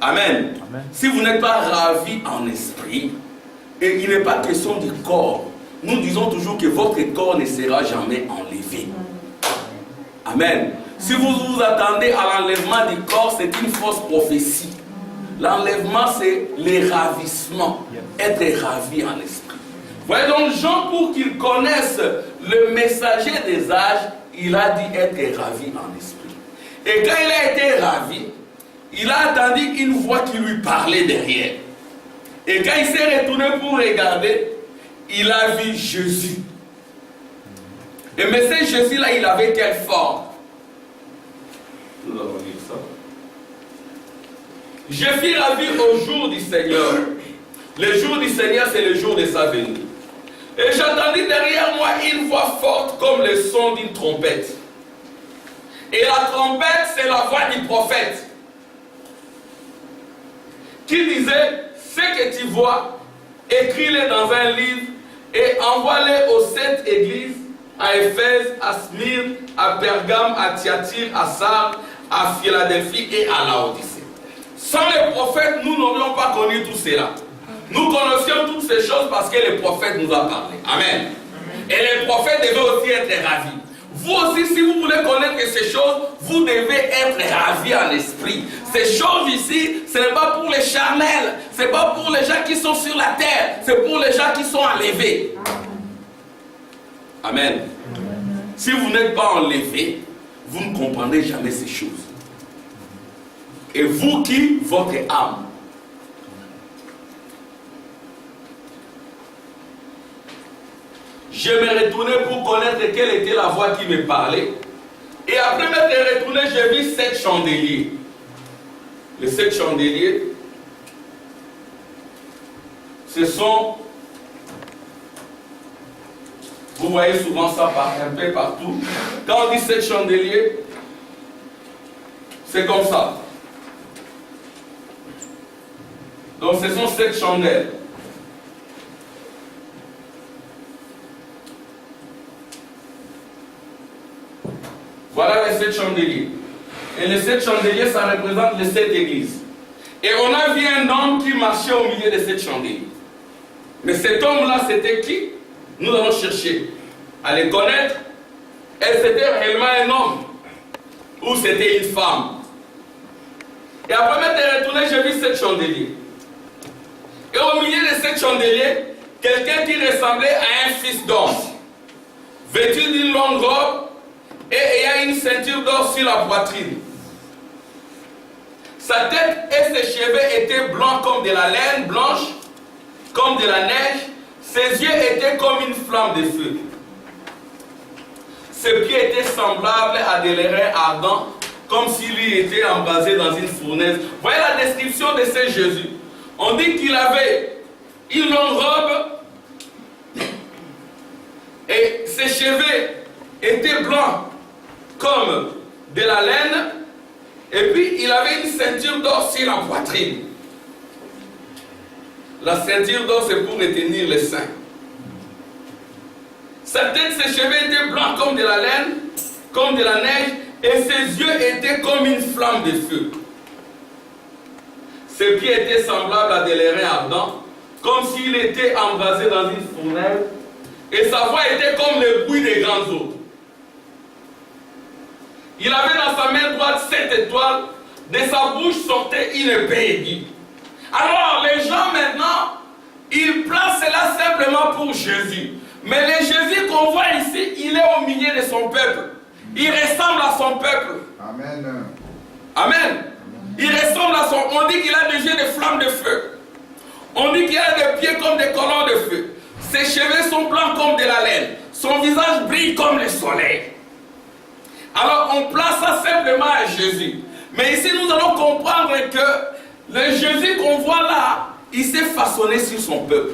Amen. Amen. Si vous n'êtes pas ravi en esprit, et il n'est pas question du corps. Nous disons toujours que votre corps ne sera jamais enlevé. Amen. Si vous vous attendez à l'enlèvement du corps, c'est une fausse prophétie. L'enlèvement, c'est le ravissement. Être ravi en esprit. Voyez donc, Jean, pour qu'il connaisse le messager des âges, il a dit être ravi en esprit. Et quand il a été ravi, il a entendu une voix qui lui parlait derrière. Et quand il s'est retourné pour regarder, il a vu Jésus. Et mais ce Jésus-là, il avait quelle forme? Nous allons lire ça. Je fus ravi au jour du Seigneur. Le jour du Seigneur, c'est le jour de sa venue. Et j'entendis derrière moi une voix forte comme le son d'une trompette. Et la trompette, c'est la voix du prophète. Qui disait, ce que tu vois, écris-le dans un livre et envoie-le aux 7 églises, à Éphèse, à Smyrne, à Pergame, à Thyatire, à Sardes, à Philadelphie et à Laodicée. Sans les prophètes, nous n'aurions pas connu tout cela. Nous connaissions toutes ces choses parce que les prophètes nous ont parlé. Amen. Et les prophètes devaient aussi être ravis. Vous aussi, si vous voulez connaître ces choses, vous devez être ravis en esprit. Ces choses ici, ce n'est pas pour les charnels, ce n'est pas pour les gens qui sont sur la terre, c'est pour les gens qui sont enlevés. Amen. Si vous n'êtes pas enlevé, vous ne comprendrez jamais ces choses. Et vous qui, votre âme. je me retournais pour connaître quelle était la voix qui me parlait. Et après m'être retourné, j'ai vu 7 chandeliers. Les 7 chandeliers, ce sont, vous voyez souvent ça un peu partout. Quand on dit 7 chandeliers, c'est comme ça. Donc ce sont 7 chandelles. Voilà les 7 chandeliers. Et les 7 chandeliers, ça représente les 7 églises. Et on a vu un homme qui marchait au milieu de 7 chandeliers. Mais cet homme-là, c'était qui? Nous allons chercher à les connaître. Est-ce que c'était réellement un homme? Ou c'était une femme? Et après m'être retourné, j'ai vu 7 chandeliers. Et au milieu de 7 chandeliers, quelqu'un qui ressemblait à un fils d'homme, vêtu d'une longue robe, et ayant une ceinture d'or sur la poitrine. Sa tête et ses cheveux étaient blancs comme de la laine blanche, comme de la neige. Ses yeux étaient comme une flamme de feu. Ses pieds étaient semblables à des lérins ardents, comme s'il était embrasé dans une fournaise. Voyez la description de ce Jésus. On dit qu'il avait une longue robe et ses cheveux étaient blancs comme de la laine, et puis il avait une ceinture d'or sur la poitrine. La ceinture d'or, c'est pour retenir les seins. Sa tête, ses cheveux étaient blancs comme de la laine, comme de la neige, et ses yeux étaient comme une flamme de feu. Ses pieds étaient semblables à des lérins ardents, comme s'il était embrasé dans une fournaise, et sa voix était comme le bruit des grandes eaux. Il avait dans sa main droite 7 étoiles, de sa bouche sortait une épée aiguë. Alors les gens maintenant, ils placent cela simplement pour Jésus. Mais le Jésus qu'on voit ici, il est au milieu de son peuple. Il ressemble à son peuple. Amen. Amen. Il ressemble à son... On dit qu'il a des yeux de flammes de feu. On dit qu'il a des pieds comme des colonnes de feu. Ses cheveux sont blancs comme de la laine. Son visage brille comme le soleil. Alors on place ça simplement à Jésus. Mais ici nous allons comprendre que le Jésus qu'on voit là, il s'est façonné sur son peuple.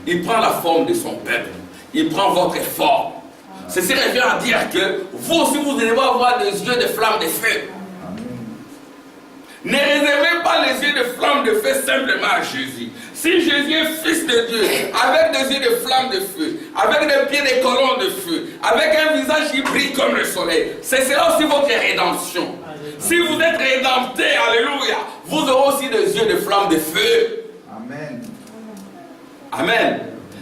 Il prend la forme de son peuple. Il prend votre forme. Ceci revient à dire que vous aussi vous devez avoir des yeux de flamme de feu. Ne réservez pas les yeux de flamme de feu simplement à Jésus. Si Jésus est fils de Dieu, avec des yeux de flamme de feu, avec des pieds de colonnes de feu, avec un visage qui brille comme le soleil, c'est cela aussi votre rédemption. Si vous êtes rédempté, alléluia, vous aurez aussi des yeux de flamme de feu. Amen. Amen.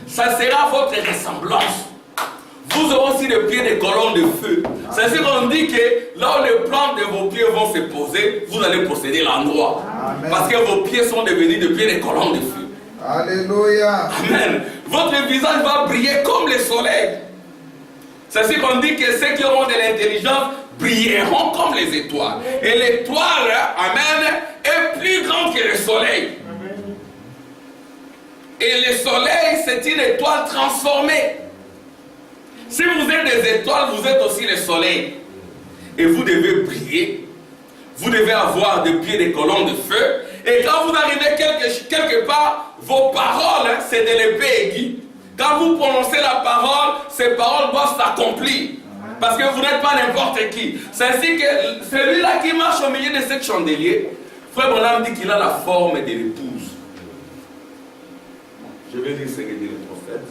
Ça sera votre ressemblance. Vous aurez aussi des pieds de colonnes de feu. C'est ce qu'on dit que là où les plantes de vos pieds vont se poser, vous allez posséder l'endroit. Parce que vos pieds sont devenus des pieds de colonnes de feu. Alléluia. Amen. Votre visage va briller comme le soleil. C'est ce qu'on dit que ceux qui auront de l'intelligence brilleront comme les étoiles. Et l'étoile, amen, est plus grande que le soleil. Et le soleil, c'est une étoile transformée. Si vous êtes des étoiles, vous êtes aussi le soleil. Et vous devez briller. Vous devez avoir des pieds de colonnes de feu. Et quand vous arrivez quelque part, vos paroles, c'est de l'épée aiguë. Quand vous prononcez la parole, ces paroles doivent s'accomplir. Parce que vous n'êtes pas n'importe qui. C'est ainsi que celui-là qui marche au milieu de cette chandelier, Frère Branham dit qu'il a la forme de l'épouse. Je vais lire ce que dit le prophète.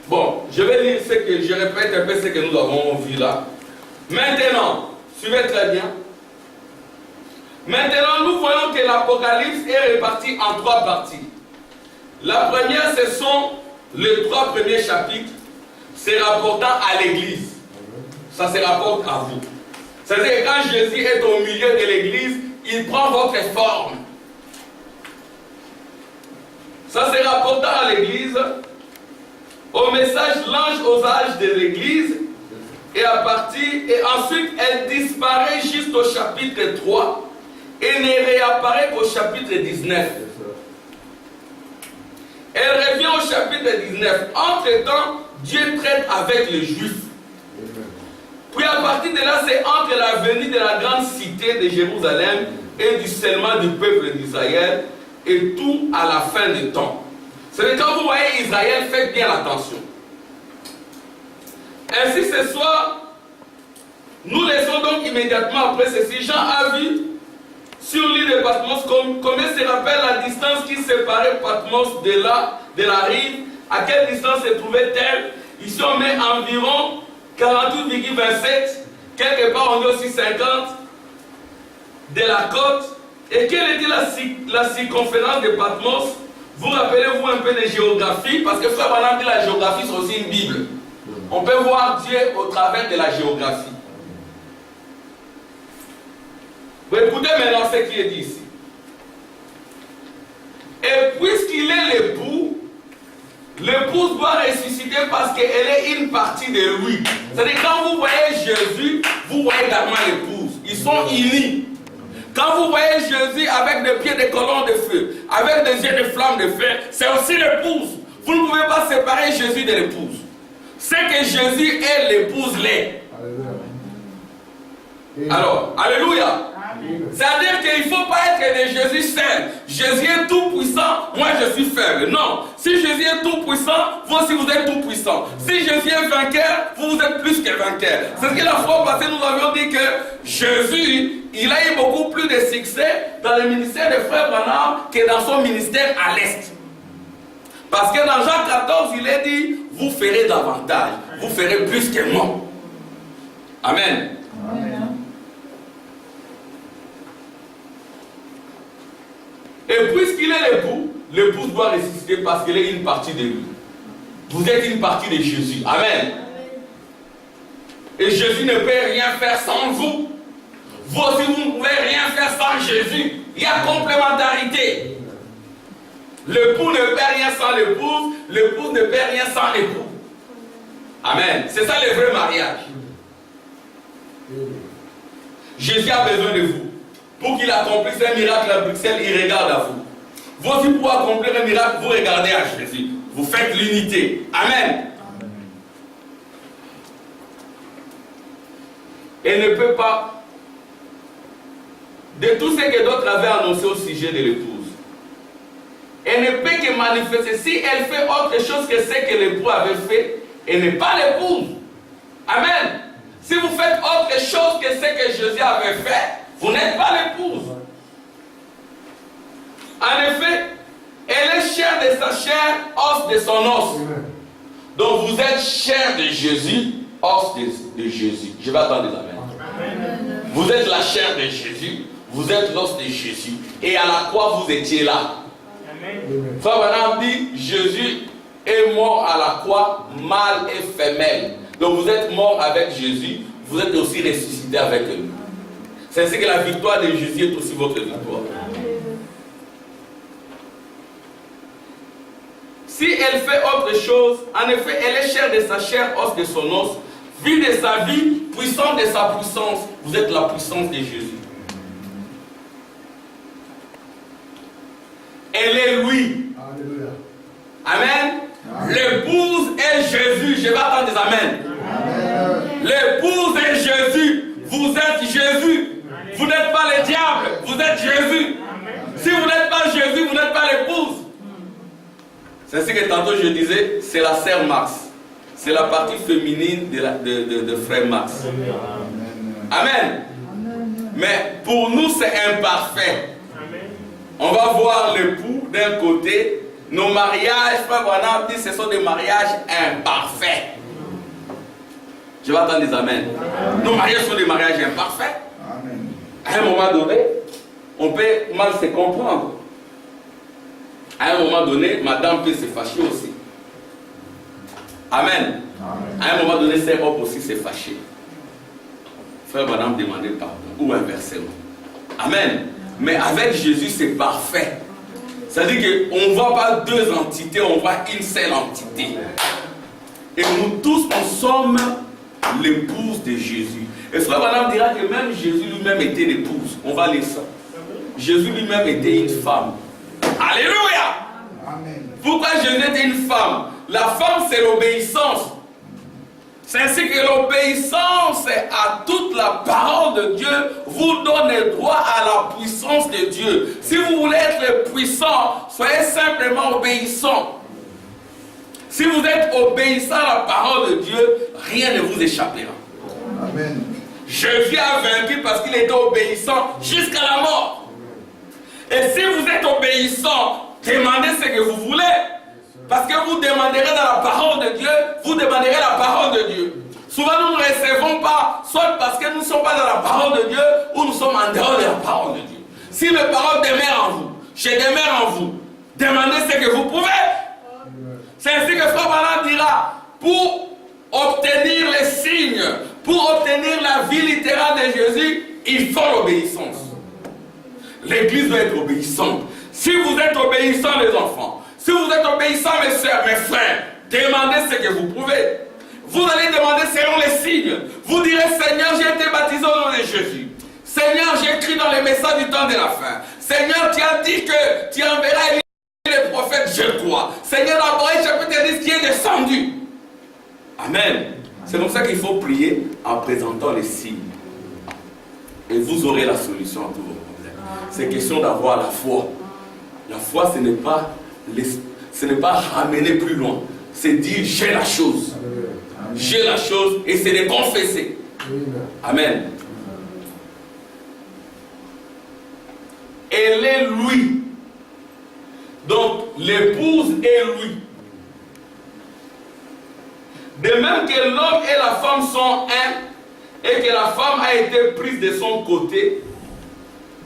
Bon, je vais lire ce que je répète un peu ce que nous avons vu là. Maintenant, suivez très bien. Maintenant, nous voyons que l'Apocalypse est réparti en 3 parties. La première, ce sont les 3 premiers chapitres, c'est rapportant à l'Église. Ça se rapporte à vous. C'est-à-dire que quand Jésus est au milieu de l'Église, il prend votre forme. Ça c'est rapportant à l'église, au message l'ange aux âges de l'église, et ensuite elle disparaît juste au chapitre 3 et ne réapparaît qu'au chapitre 19. Elle revient au chapitre 19. Entre-temps, Dieu traite avec les Juifs. Puis à partir de là, c'est entre la venue de la grande cité de Jérusalem et du scellement du peuple d'Israël et tout à la fin des temps. C'est quand vous voyez Israël, faites bien attention. Ainsi ce soir, nous laissons donc immédiatement après ceci. Jean a vu sur l'île de Patmos combien se rappelle la distance qui séparait Patmos de la rive, à quelle distance se trouvait-elle? Ici on met environ 48,27, quelque part on dit aussi 50 de la côte. Et quelle était la circonférence de Patmos? Vous rappelez-vous un peu de géographie? Parce que frère Branham dit la géographie c'est aussi une Bible. On peut voir Dieu au travers de la géographie. Vous écoutez maintenant ce qui est dit ici. Et puisqu'il est l'époux, l'épouse doit ressusciter parce qu'elle est une partie de lui. C'est-à-dire quand vous voyez Jésus, vous voyez également l'épouse. Ils sont unis. Quand vous voyez Jésus avec des pieds de colonne de feu, avec des yeux de flamme de fer, c'est aussi l'épouse. Vous ne pouvez pas séparer Jésus de l'épouse. C'est que Jésus est l'épouse l'est. Alors, alléluia. C'est-à-dire qu'il ne faut pas être de Jésus seul. Jésus est tout puissant, moi je suis faible. Non. Si Jésus est tout puissant, vous aussi vous êtes tout puissant. Si Jésus est vainqueur, vous êtes plus que vainqueur. C'est ce que la fois passée nous avions dit que Jésus, il a eu beaucoup plus de succès dans le ministère de Frère Branham que dans son ministère à l'Est. Parce que dans Jean 14, il est dit, vous ferez davantage, vous ferez plus que moi. Amen. Amen. Et puisqu'il est l'époux, l'épouse doit ressusciter parce qu'elle est une partie de lui. Vous êtes une partie de Jésus. Amen. Et Jésus ne peut rien faire sans vous. Vous aussi, vous ne pouvez rien faire sans Jésus. Il y a complémentarité. L'époux ne peut rien sans l'épouse, l'épouse ne peut rien sans l'époux. Amen. C'est ça le vrai mariage. Jésus a besoin de vous. Pour qu'il accomplisse un miracle à Bruxelles, il regarde à vous. Vous aussi, pour accomplir un miracle, vous regardez à Jésus. Vous faites l'unité. Amen. Elle ne peut pas, de tout ce que d'autres avaient annoncé au sujet de l'épouse, elle ne peut que manifester. Si elle fait autre chose que ce que l'époux avait fait, elle n'est pas l'épouse. Amen. Si vous faites autre chose que ce que Jésus avait fait, vous n'êtes pas l'épouse. En effet, elle est chair de sa chair, os de son os. Donc vous êtes chair de Jésus, os de Jésus. Je vais attendre les amens. Vous êtes la chair de Jésus, vous êtes l'os de Jésus. Et à la croix, vous étiez là. Frère Branham dit, Jésus est mort à la croix, mâle et femelle. Donc vous êtes mort avec Jésus, vous êtes aussi ressuscité avec lui. C'est ainsi que la victoire de Jésus est aussi votre victoire. Si elle fait autre chose, en effet, elle est chair de sa chair, os de son os, vie de sa vie, puissance de sa puissance. Vous êtes la puissance de Jésus. Elle est lui. Amen. L'épouse est Jésus. Je vais attendre des amens. L'épouse est Jésus. Vous êtes Jésus. Vous n'êtes pas le diable, vous êtes Jésus. Si vous n'êtes pas Jésus, vous n'êtes pas l'épouse. C'est ce que tantôt je disais, c'est la sœur Max. C'est la partie féminine de frère Max. Amen. Mais pour nous, c'est imparfait. On va voir l'époux d'un côté. Nos mariages, frère Branham dit, ce sont des mariages imparfaits. Je vais attendre les amens. Nos mariages sont des mariages imparfaits. À un moment donné, on peut mal se comprendre. À un moment donné, madame peut se fâcher aussi. Amen. À un moment donné, c'est homme aussi se fâcher. Frère madame demandait pardon. Ou inversement. Amen. Mais avec Jésus, c'est parfait. C'est-à-dire qu'on ne voit pas deux entités, on voit une seule entité. Et nous tous, nous sommes l'épouse de Jésus. Et frère Branham dira que même Jésus lui-même était l'épouse. On va lire ça. Jésus lui-même était une femme. Alléluia. Amen. Pourquoi Jésus était une femme? La femme, c'est l'obéissance. C'est ainsi que l'obéissance à toute la parole de Dieu vous donne le droit à la puissance de Dieu. Si vous voulez être puissant, soyez simplement obéissant. Si vous êtes obéissant à la parole de Dieu, rien ne vous échappera. Amen. Jésus a vaincu parce qu'il était obéissant jusqu'à la mort. Et si vous êtes obéissant, demandez ce que vous voulez. Parce que vous demanderez dans la parole de Dieu, vous demanderez la parole de Dieu. Souvent nous ne recevons pas, soit parce que nous ne sommes pas dans la parole de Dieu, ou nous sommes en dehors de la parole de Dieu. Si mes paroles demeurent en vous, je demeure en vous, demandez ce que vous pouvez. C'est ainsi que Frère Branham dira, pour obtenir les signes, pour obtenir la vie littérale de Jésus, il faut l'obéissance. L'église doit être obéissante. Si vous êtes obéissants les enfants, si vous êtes obéissants mes soeurs, mes frères, demandez ce que vous pouvez. Vous allez demander selon les signes. Vous direz, Seigneur, j'ai été baptisé au nom de Jésus. Seigneur, j'ai écrit dans les messages du temps de la fin. Seigneur, tu as dit que tu enverras les prophètes, je crois. Seigneur, dans Apocalypse chapitre 10 qui est descendu. Amen. C'est comme ça qu'il faut prier en présentant les signes. Et vous aurez la solution à tous vos problèmes. C'est question d'avoir la foi. La foi, ce n'est pas ramener plus loin. C'est dire j'ai la chose. J'ai la chose et c'est de confesser. Amen. Elle est lui. Donc l'épouse est lui. De même que l'homme et la femme sont un et que la femme a été prise de son côté,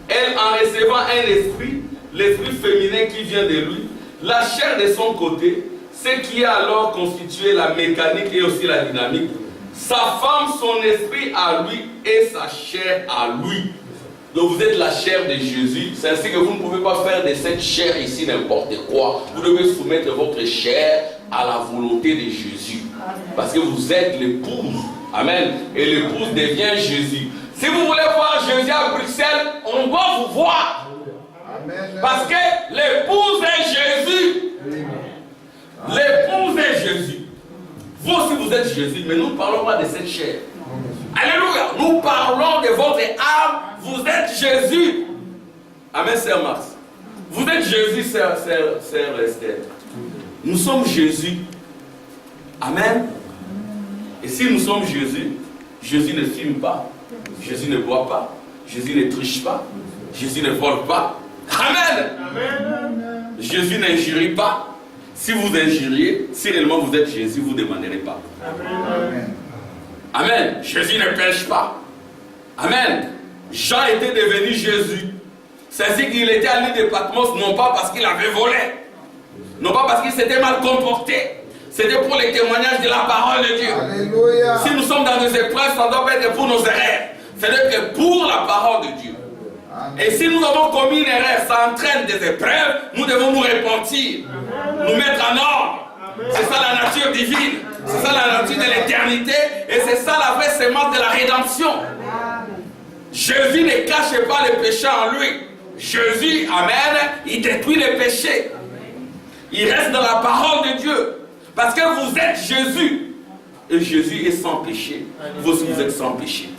elle en recevant un esprit, l'esprit féminin qui vient de lui, la chair de son côté, ce qui a alors constitué la mécanique et aussi la dynamique, sa femme, son esprit à lui et sa chair à lui. Donc vous êtes la chair de Jésus. C'est ainsi que vous ne pouvez pas faire de cette chair ici n'importe quoi. Vous devez soumettre votre chair à la volonté de Jésus. Parce que vous êtes l'épouse. Amen. Et l'épouse devient Jésus. Si vous voulez voir Jésus à Bruxelles, on doit vous voir. Amen. Parce que l'épouse est Jésus. L'épouse est Jésus. Vous aussi vous êtes Jésus, mais nous ne parlons pas de cette chair. Alléluia. Nous parlons de votre âme. Vous êtes Jésus. Amen, sœur Mars. Vous êtes Jésus, sœur Esther. Nous sommes Jésus. Amen. Et si nous sommes Jésus, Jésus ne fume pas. Jésus ne boit pas. Jésus ne triche pas. Jésus ne vole pas. Amen. Amen. Jésus n'injurie pas. Si vous injuriez, si réellement vous êtes Jésus, vous ne demanderez pas. Amen. Amen. Jésus ne pêche pas. Amen. Jean était devenu Jésus. C'est-à-dire qu'il était à l'île de Patmos, non pas parce qu'il avait volé, non pas parce qu'il s'était mal comporté. C'était pour les témoignages de la parole de Dieu. Alléluia. Si nous sommes dans des épreuves, ça ne doit pas être pour nos erreurs. C'est-à-dire que pour la parole de Dieu. Amen. Et si nous avons commis une erreur, ça entraîne des épreuves, nous devons nous repentir, nous mettre en ordre. C'est ça la nature divine. C'est ça la nature de l'éternité. Et c'est ça la vraie sémence de la rédemption. Jésus ne cache pas les péchés en lui. Jésus, amen, il détruit les péchés. Il reste dans la parole de Dieu. Parce que vous êtes Jésus. Et Jésus est sans péché. Vous aussi vous êtes sans péché.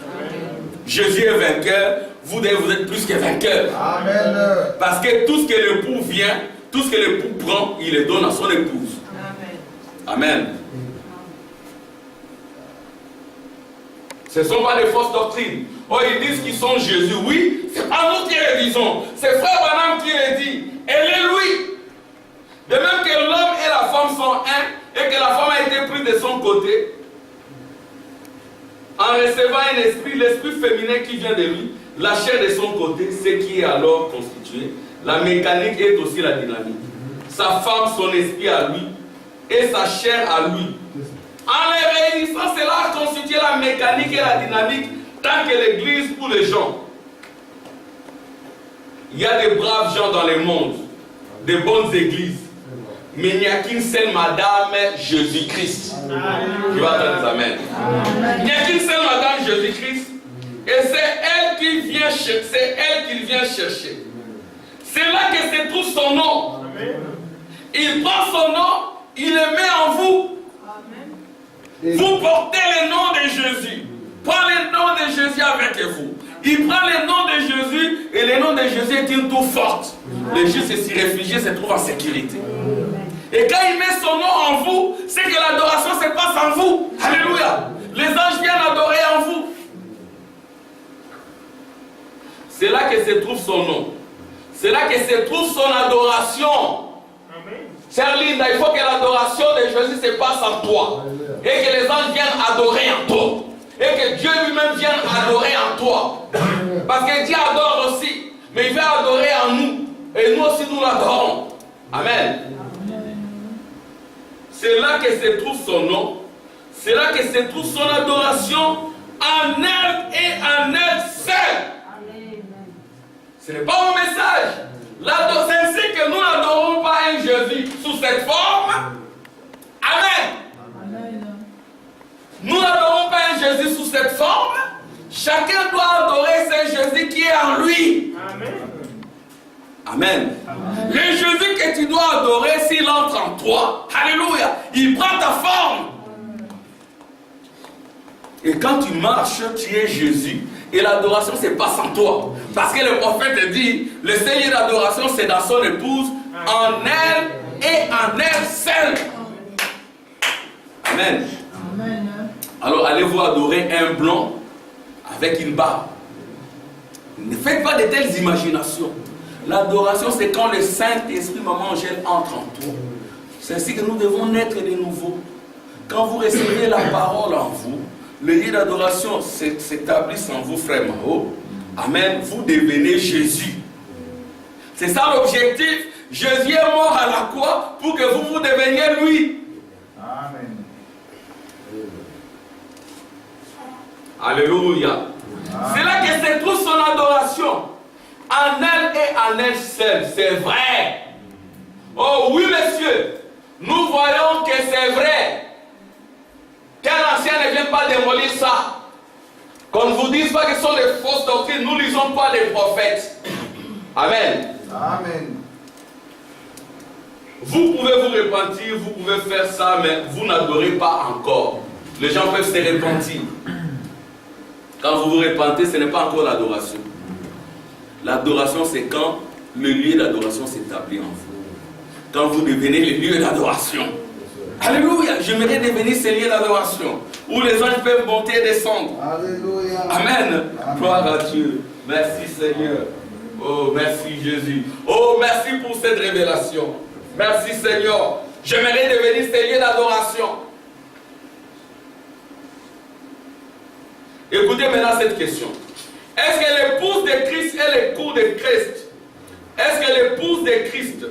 Jésus est vainqueur. Vous êtes plus que vainqueur. Amen. Parce que tout ce que l'époux vient, tout ce que l'époux prend, il le donne à son épouse. Amen. Ce ne sont pas des fausses doctrines. Oh, ils disent qu'ils sont Jésus. Oui, c'est pas nous qui le disons. C'est Frère Branham qui le dit. Elle est lui. De même que l'homme et la femme sont un, et que la femme a été prise de son côté, en recevant un esprit, l'esprit féminin qui vient de lui, la chair de son côté, ce qui est alors constitué, la mécanique est aussi la dynamique. Sa femme, son esprit à lui, et sa chair à lui. En les réunissant, cela a constitué la mécanique et la dynamique tant que l'église ou les gens. Il y a des braves gens dans le monde, des bonnes églises. Mais il n'y a qu'une seule Madame Jésus-Christ. Qui va entendre des amen. Il n'y a qu'une seule Madame Jésus-Christ. Et c'est elle qu'il vient chercher. C'est là que se trouve son nom. Il prend son nom, il le met en vous. Vous portez le nom de Jésus. Prenez le nom de Jésus avec vous. Il prend le nom de Jésus et le nom de Jésus est une tour forte. Les justes et s'y réfugiés se trouvent en sécurité. Et quand il met son nom en vous, c'est que l'adoration se passe en vous. Alléluia. Les anges viennent adorer en vous. C'est là que se trouve son nom. C'est là que se trouve son adoration. Chère Linda, il faut que l'adoration de Jésus se passe en toi. Et que les anges viennent adorer en toi. Et que Dieu lui-même vienne adorer en toi. Parce que Dieu adore aussi. Mais il veut adorer en nous. Et nous aussi nous l'adorons. Amen. C'est là que se trouve son nom. C'est là que se trouve son adoration en elle et en elle seule. Ce n'est pas un message. C'est ainsi que nous n'adorons pas un Jésus sous cette forme. Amen. Nous n'adorons pas un Jésus sous cette forme. Chacun doit adorer ce Jésus qui est en lui. Amen. Le Jésus que tu dois adorer, s'il entre en toi, alléluia, il prend ta forme. Et quand tu marches, tu es Jésus. Et l'adoration se passe en toi. Parce que le prophète dit, le Seigneur d'adoration, c'est dans son épouse, en elle et en elle seule. Amen. Alors allez-vous adorer un blond avec une barbe. Ne faites pas de telles imaginations. L'adoration, c'est quand le Saint-Esprit, Maman Angèle, entre en toi. C'est ainsi que nous devons naître de nouveau. Quand vous recevez la parole en vous, le lieu d'adoration s'établit en vous, frère Mao. Amen. Vous devenez Jésus. C'est ça l'objectif. Jésus est mort à la croix pour que vous deveniez lui. Amen. Alléluia. C'est là que se trouve son adoration. En elle et en elle seule. C'est vrai. Oh oui, monsieur. Nous voyons que c'est vrai. Qu'un ancien ne vient pas démolir ça. Qu'on ne vous dise pas que ce sont des fausses doctrines. Nous ne lisons pas les prophètes. Amen. Amen. Vous pouvez vous repentir, vous pouvez faire ça, mais vous n'adorez pas encore. Les gens peuvent se repentir. Quand vous vous repentez, ce n'est pas encore l'adoration. L'adoration, c'est quand le lieu d'adoration s'établit en vous. Quand vous devenez le lieu d'adoration. Alléluia, j'aimerais devenir ce lieu d'adoration où les anges peuvent monter et descendre. Alléluia. Amen. Gloire à Dieu. Merci Seigneur. Oh, merci Jésus. Oh, merci pour cette révélation. Merci Seigneur. J'aimerais devenir ce lieu d'adoration. Écoutez maintenant cette question. Est-ce que l'épouse de Christ et l'époux de Christ, est-ce que l'épouse de Christ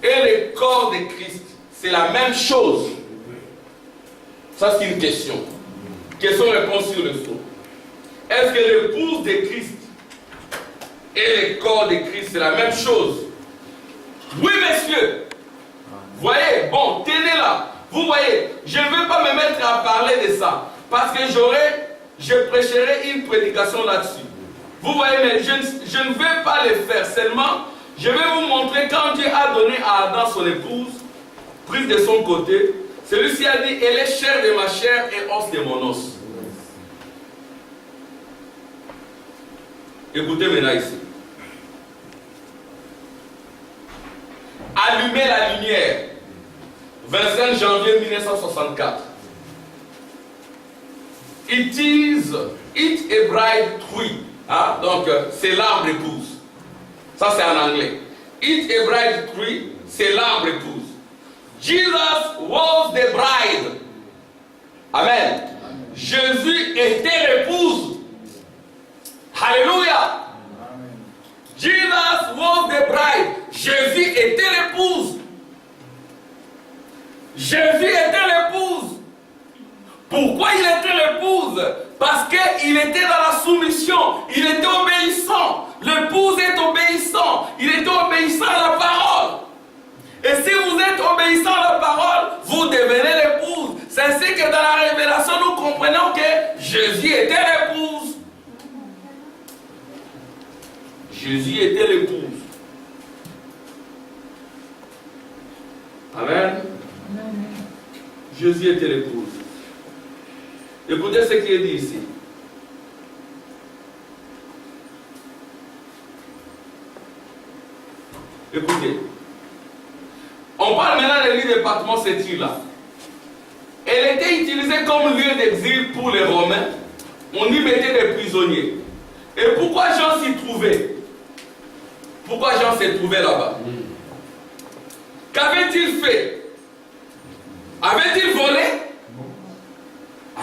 et le corps de Christ, c'est la même chose? Ça, c'est une question. Question-réponse sur le fond. Est-ce que l'épouse de Christ et le corps de Christ, c'est la même chose? Oui, messieurs. Voyez, bon, tenez là. Vous voyez, je ne veux pas me mettre à parler de ça. Parce que je prêcherai une prédication là-dessus. Vous voyez, mais je ne vais pas le faire. Seulement, je vais vous montrer quand Dieu a donné à Adam son épouse, prise de son côté, celui-ci a dit, elle est chair de ma chair et os de mon os. Écoutez maintenant ici. Allumez la lumière. 25 janvier 1964. Eat a bride tree. Hein? Donc, c'est l'arbre épouse. Ça, c'est en anglais. Eat a bride tree, c'est l'arbre épouse. Jesus was the bride. Amen. Jésus était l'épouse. Alléluia. Jesus was the bride. Jésus était l'épouse. Jésus était l'épouse. Pourquoi il était l'épouse? Parce qu'il était dans la soumission, il était obéissant. L'épouse est obéissant, il était obéissant à la parole. Et si vous êtes obéissant à la parole, vous devenez l'épouse. C'est ainsi que dans la révélation, nous comprenons que Jésus était l'épouse. Jésus était l'épouse. Amen. Jésus était l'épouse. Écoutez ce qui est dit ici. Écoutez. On parle maintenant de l'île de Patmos, cette île-là. Elle était utilisée comme lieu d'exil pour les Romains. On y mettait des prisonniers. Et pourquoi Jean s'y trouvait? Pourquoi Jean s'est trouvé là-bas? Qu'avait-il fait? Avait-il volé?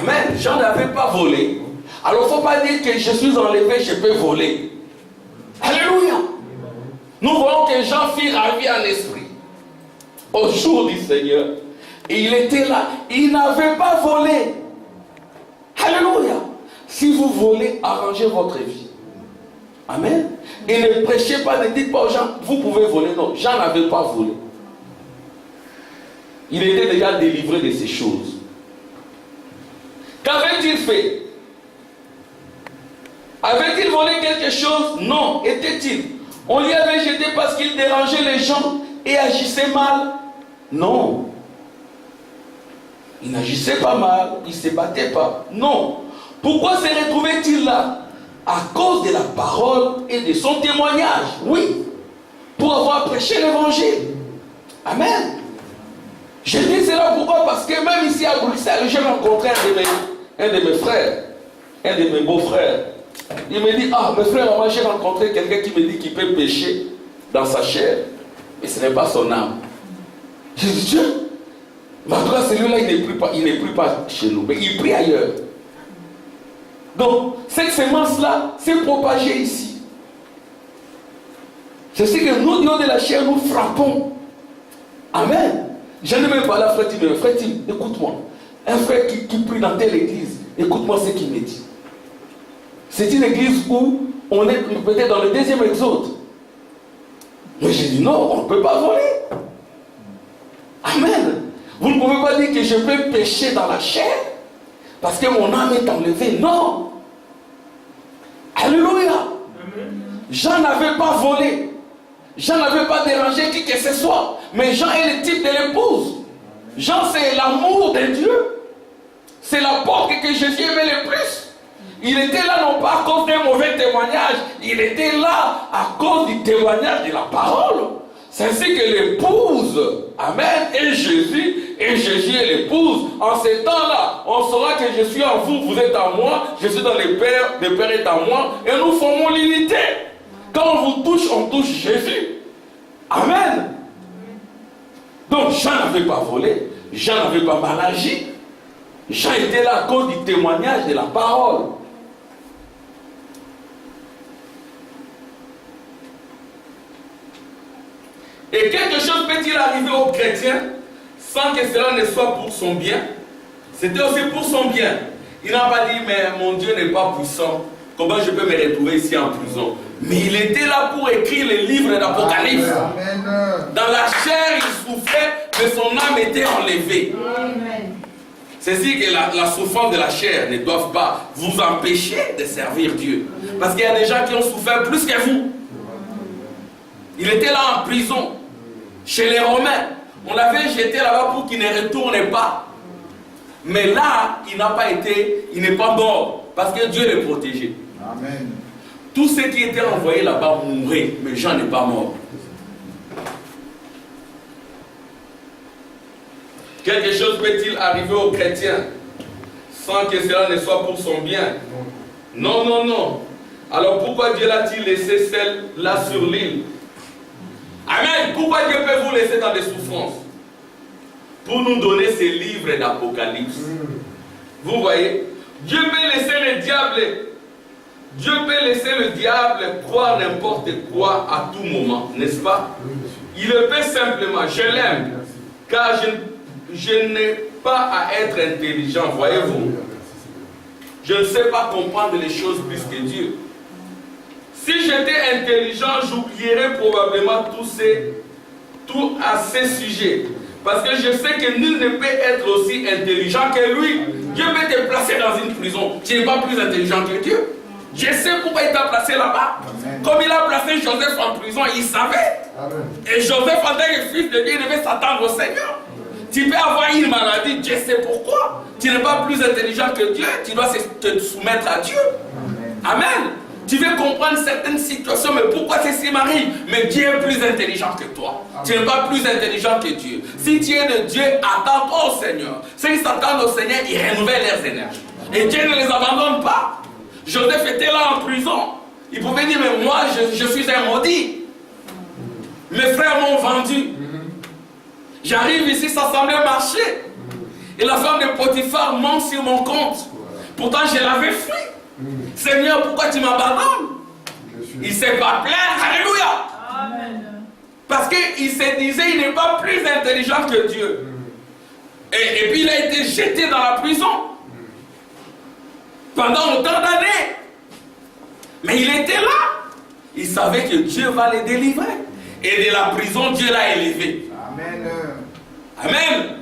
Amen. Jean n'avait pas volé. Alors il ne faut pas dire que je suis enlevé, je peux voler. Alléluia. Nous voyons que Jean fit ravir en esprit au jour du Seigneur. Et il était là. Il n'avait pas volé. Alléluia. Si vous volez, arrangez votre vie. Amen. Et ne prêchez pas, ne dites pas aux gens, vous pouvez voler. Non, Jean n'avait pas volé. Il était déjà délivré de ces choses. Qu'avait-il fait? Avait-il volé quelque chose? Non. Était-il? On l'y avait jeté parce qu'il dérangeait les gens et agissait mal? Non. Il n'agissait pas mal, il ne se battait pas. Non. Pourquoi se retrouvait-il là? À cause de la parole et de son témoignage. Oui. Pour avoir prêché l'évangile. Amen. Je dis cela pourquoi? Parce que même ici à Bruxelles, j'ai rencontré un de mes frères, un de mes beaux-frères. Il me dit, ah, mes frères, moi j'ai rencontré quelqu'un qui me dit qu'il peut pécher dans sa chair. Mais ce n'est pas son âme. Je dis, Dieu, mais en tout cas, celui-là, il ne prie pas chez nous, mais il prie ailleurs. Donc, cette semence-là s'est propagée ici. C'est ce que nous, Dieu de la chair, nous frappons. Amen. Je ne même pas là, frère Tim. Frère Tim, écoute-moi. Un frère qui prie dans telle église, écoute-moi ce qu'il me dit. C'est une église où on est peut-être dans le deuxième exode. Mais j'ai dit non, on ne peut pas voler. Amen. Vous ne pouvez pas dire que je peux pécher dans la chair parce que mon âme est enlevée. Non. Alléluia. Jean n'avait pas volé. Jean n'avait pas dérangé qui que ce soit. Mais Jean est le type de l'épouse. Jean, c'est l'amour de Dieu. C'est la porte que Jésus aimait le plus. Il était là non pas à cause d'un mauvais témoignage. Il était là à cause du témoignage de la parole. C'est ainsi que l'épouse, amen, est Jésus, et Jésus est l'épouse. En ces temps-là, on saura que je suis en vous, vous êtes en moi, je suis dans le Père est en moi, et nous formons l'unité. Quand on vous touche, on touche Jésus. Amen. Donc Jean n'avait pas volé, Jean n'avait pas mal agi. Jean était là à cause du témoignage de la parole. Et quelque chose peut-il arriver aux chrétiens sans que cela ne soit pour son bien? C'était aussi pour son bien. Il n'a pas dit, mais mon Dieu n'est pas puissant. Comment je peux me retrouver ici en prison? Mais il était là pour écrire les livres d'Apocalypse. Dans la chair, il souffrait, mais son âme était enlevée. C'est dire que la souffrance de la chair ne doit pas vous empêcher de servir Dieu. Parce qu'il y a des gens qui ont souffert plus que vous. Il était là en prison, chez les Romains. On l'avait jeté là-bas pour qu'il ne retourne pas. Mais là, il n'a pas été, il n'est pas mort, parce que Dieu le protégeait. Amen. Tous ceux qui étaient envoyés là-bas mouraient, mais Jean n'est pas mort. Quelque chose peut-il arriver aux chrétiens sans que cela ne soit pour son bien? Non, non, non. Alors pourquoi Dieu l'a-t-il laissé celle-là sur l'île? Amen. Pourquoi Dieu peut vous laisser dans des souffrances? Pour nous donner ces livres d'Apocalypse. Vous voyez, Dieu peut laisser le diable. Dieu peut laisser le diable croire n'importe quoi à tout moment, n'est-ce pas? Il le fait simplement. Je l'aime, car je ne pas à être intelligent, voyez-vous. Je ne sais pas comprendre les choses plus que Dieu. Si j'étais intelligent, j'oublierais probablement tout à ces sujets. Parce que je sais que nul ne peut être aussi intelligent que lui. Dieu peut te placer dans une prison. Tu n'es pas plus intelligent que Dieu. Je sais pourquoi il t'a placé là-bas. Comme il a placé Joseph en prison, il savait. Amen. Et Joseph, en tant que fils de Dieu, il devait s'attendre au Seigneur. Tu peux avoir une maladie, Dieu sait pourquoi. Tu n'es pas plus intelligent que Dieu. Tu dois te soumettre à Dieu. Amen. Tu veux comprendre certaines situations, mais pourquoi ceci m'arrive? Mais Dieu est plus intelligent que toi. Amen. Tu n'es pas plus intelligent que Dieu. Si tu es de Dieu, attends-toi au Seigneur. Ceux qui s'attendent au Seigneur, ils renouvellent leurs énergies. Et Dieu ne les abandonne pas. Joseph était là en prison. Il pouvait dire, mais moi, je suis un maudit. Mes frères m'ont vendu. J'arrive ici, ça semblait marcher. Et la femme de Potiphar monte sur mon compte. Pourtant, je l'avais fui. Seigneur, pourquoi tu m'abandonnes? Il ne s'est pas plaint. Alléluia. Amen. Parce qu'il se disait, il n'est pas plus intelligent que Dieu. Et puis, il a été jeté dans la prison. Pendant autant d'années. Mais il était là. Il savait que Dieu va les délivrer. Et de la prison, Dieu l'a élevé. Amen. Amen.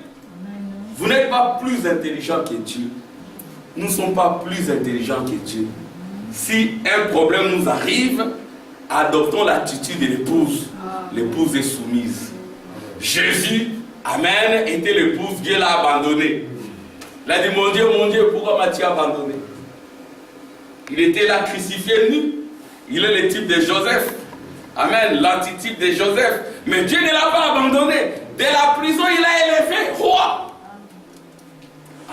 Vous n'êtes pas plus intelligent que Dieu. Nous ne sommes pas plus intelligents que Dieu. Si un problème nous arrive, adoptons l'attitude de l'épouse. L'épouse est soumise. Jésus, Amen, était l'épouse, Dieu l'a abandonné. Il a dit, mon Dieu, pourquoi m'as-tu abandonné? Il était là crucifié nu. Il est le type de Joseph. Amen, l'antitype de Joseph. Mais Dieu ne l'a pas abandonné. De la prison, il l'a élevé roi.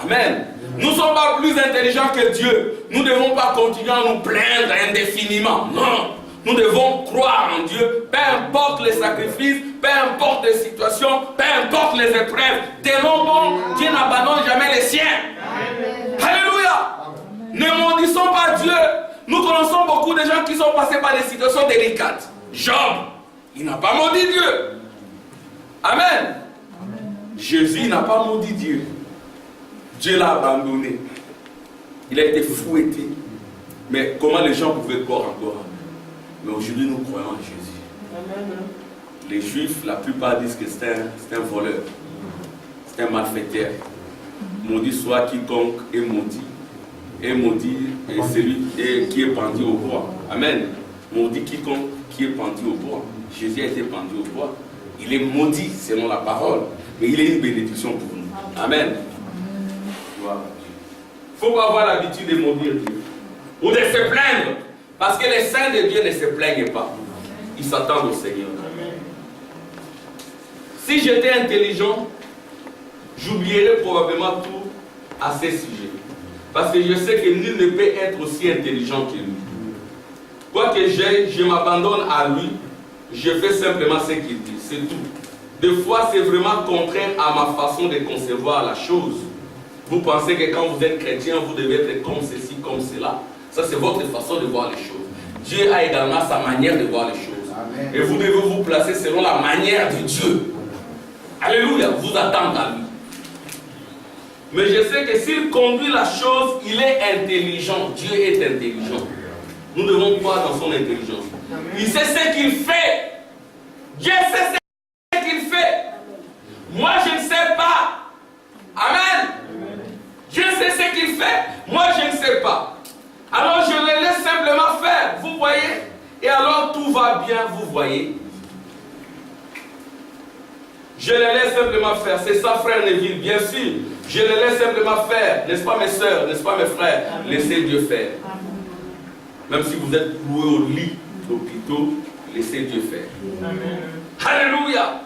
Amen. Nous ne sommes pas plus intelligents que Dieu. Nous ne devons pas continuer à nous plaindre indéfiniment. Non. Nous devons croire en Dieu. Peu importe les sacrifices, peu importe les situations, peu importe les épreuves. Tellement bon, Dieu n'abandonne jamais les siens. Amen. Alléluia. Amen. Ne maudissons pas Dieu. Nous connaissons beaucoup de gens qui sont passés par des situations délicates. Job, il n'a pas maudit Dieu. Amen. Amen. Jésus n'a pas maudit Dieu. Dieu l'a abandonné. Il a été fouetté. Mais comment les gens pouvaient croire encore? Mais aujourd'hui, nous croyons en Jésus. Amen. Les Juifs, la plupart disent que c'est un voleur. C'est un malfaiteur. Maudit soit quiconque est maudit. Et maudit est celui qui est pendu au bois. Amen. Maudit quiconque qui est pendu au bois. Jésus a été pendu au bois. Il est maudit selon la parole. Mais il est une bénédiction pour nous. Amen. Il ne faut pas avoir l'habitude de maudire Dieu. Ou de se plaindre. Parce que les saints de Dieu ne se plaignent pas. Ils s'attendent au Seigneur. Si j'étais intelligent, j'oublierais probablement tout à ces sujets. Parce que je sais que nul ne peut être aussi intelligent que lui. Quoi que j'aie, je m'abandonne à lui. Je fais simplement ce qu'il dit. C'est tout. Des fois, c'est vraiment contraire à ma façon de concevoir la chose. Vous pensez que quand vous êtes chrétien, vous devez être comme ceci, comme cela. Ça, c'est votre façon de voir les choses. Dieu a également sa manière de voir les choses. Amen. Et vous devez vous placer selon la manière de Dieu. Alléluia, vous attendre à lui. Mais je sais que s'il conduit la chose, il est intelligent. Dieu est intelligent. Nous devons croire dans son intelligence. Amen. Il sait ce qu'il fait. Dieu sait ce qu'il fait. Moi, je ne sais pas. Amen. Dieu sait ce qu'il fait. Moi, je ne sais pas. Alors, je le laisse simplement faire. Vous voyez? Et alors, tout va bien, vous voyez? Je le laisse simplement faire. C'est ça, frère Neville, bien sûr. Je le laisse simplement faire. N'est-ce pas, mes soeurs? N'est-ce pas, mes frères? Amen. Laissez Dieu faire. Même si vous êtes cloué au lit d'hôpitaux, laissez Dieu faire. Amen. Alléluia.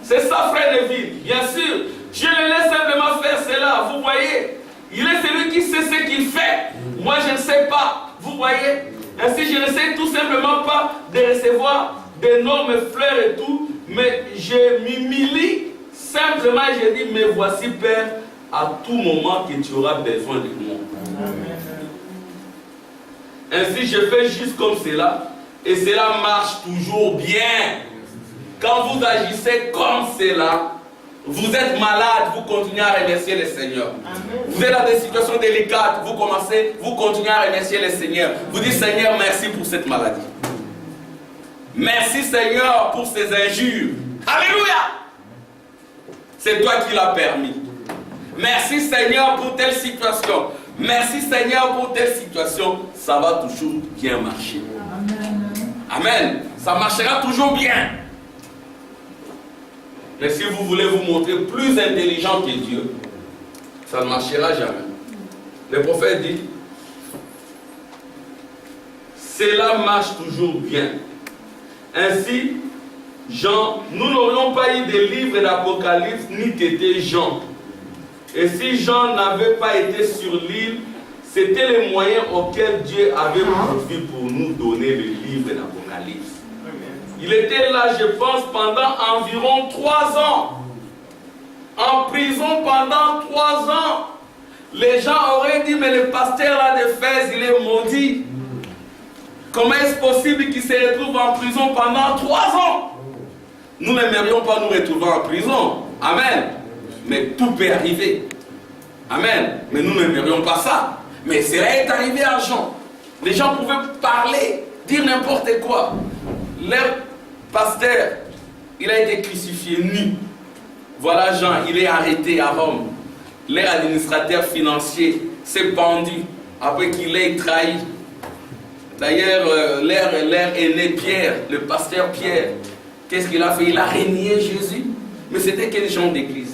C'est ça, frère Neville, bien sûr. Je le laisse simplement faire cela. Vous voyez? Il est celui qui sait ce qu'il fait. Moi, je ne sais pas. Vous voyez? Ainsi, je ne sais tout simplement pas de recevoir d'énormes fleurs et tout. Mais je m'humilie simplement et je dis, mais voici, Père, à tout moment que tu auras besoin de moi. Amen. Ainsi, je fais juste comme cela. Et cela marche toujours bien. Quand vous agissez comme cela, Vous êtes malade, vous continuez à remercier le Seigneur. Vous êtes dans des situations délicates, vous continuez à remercier le Seigneur. Vous dites Seigneur, merci pour cette maladie. Merci Seigneur pour ces injures. Alléluia. C'est toi qui l'as permis. Merci Seigneur pour telle situation. Merci Seigneur pour telle situation. Ça va toujours bien marcher. Amen. Ça marchera toujours bien. Mais si vous voulez vous montrer plus intelligent que Dieu, ça ne marchera jamais. Le prophète dit, cela marche toujours bien. Ainsi, Jean, nous n'aurions pas eu de livre d'Apocalypse ni qu'était Jean. Et si Jean n'avait pas été sur l'île, c'était les moyens auxquels Dieu avait pourvu pour nous donner le livre d'Apocalypse. Il était là, je pense, pendant environ 3 ans. En prison pendant 3 ans. Les gens auraient dit, mais le pasteur là d'Éphèse, il est maudit. Comment est-ce possible qu'il se retrouve en prison pendant 3 ans? Nous n'aimerions pas nous retrouver en prison. Amen. Mais tout peut arriver. Amen. Mais nous n'aimerions pas ça. Mais cela est arrivé à Jean. Les gens pouvaient parler, dire n'importe quoi. Leur pasteur, il a été crucifié nu. Voilà Jean, il est arrêté à Rome. Leur administrateur financier s'est pendu après qu'il ait trahi. D'ailleurs, leur aîné Pierre, le pasteur Pierre, qu'est-ce qu'il a fait? Il a renié Jésus. Mais c'était quel genre d'église?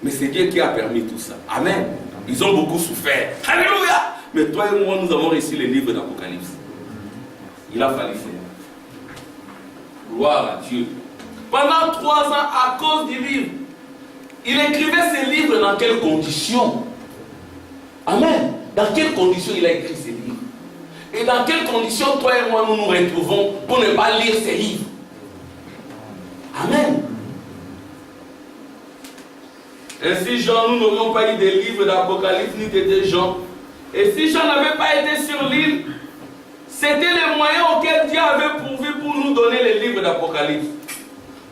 Mais c'est Dieu qui a permis tout ça. Amen. Ils ont beaucoup souffert. Alléluia. Mais toi et moi, nous avons reçu les livres d'Apocalypse. Il a fallu faire. Gloire à Dieu. Pendant 3 ans, à cause du livre, il écrivait ses livres dans quelles conditions? Amen. Dans quelles conditions il a écrit ses livres? Et dans quelles conditions toi et moi nous nous retrouvons pour ne pas lire ces livres? Amen. Ainsi, Jean, nous n'aurions pas eu des livres d'Apocalypse ni de Jean. Et si Jean n'avait pas été sur l'île, c'était les moyens auxquels Dieu avait pourvu pour nous donner les livres d'Apocalypse.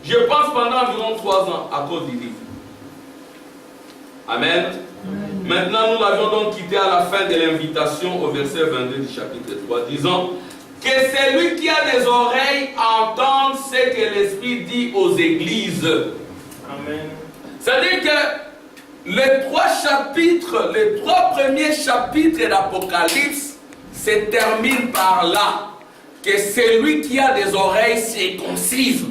Je pense pendant environ 3 ans à cause du livre. Amen. Maintenant, nous l'avions donc quitté à la fin de l'invitation au verset 22 du chapitre 3, disant que celui qui a des oreilles entende ce que l'Esprit dit aux églises. Amen. C'est-à-dire que les 3 premiers chapitres d'Apocalypse se terminent par là, que celui qui a des oreilles circoncises.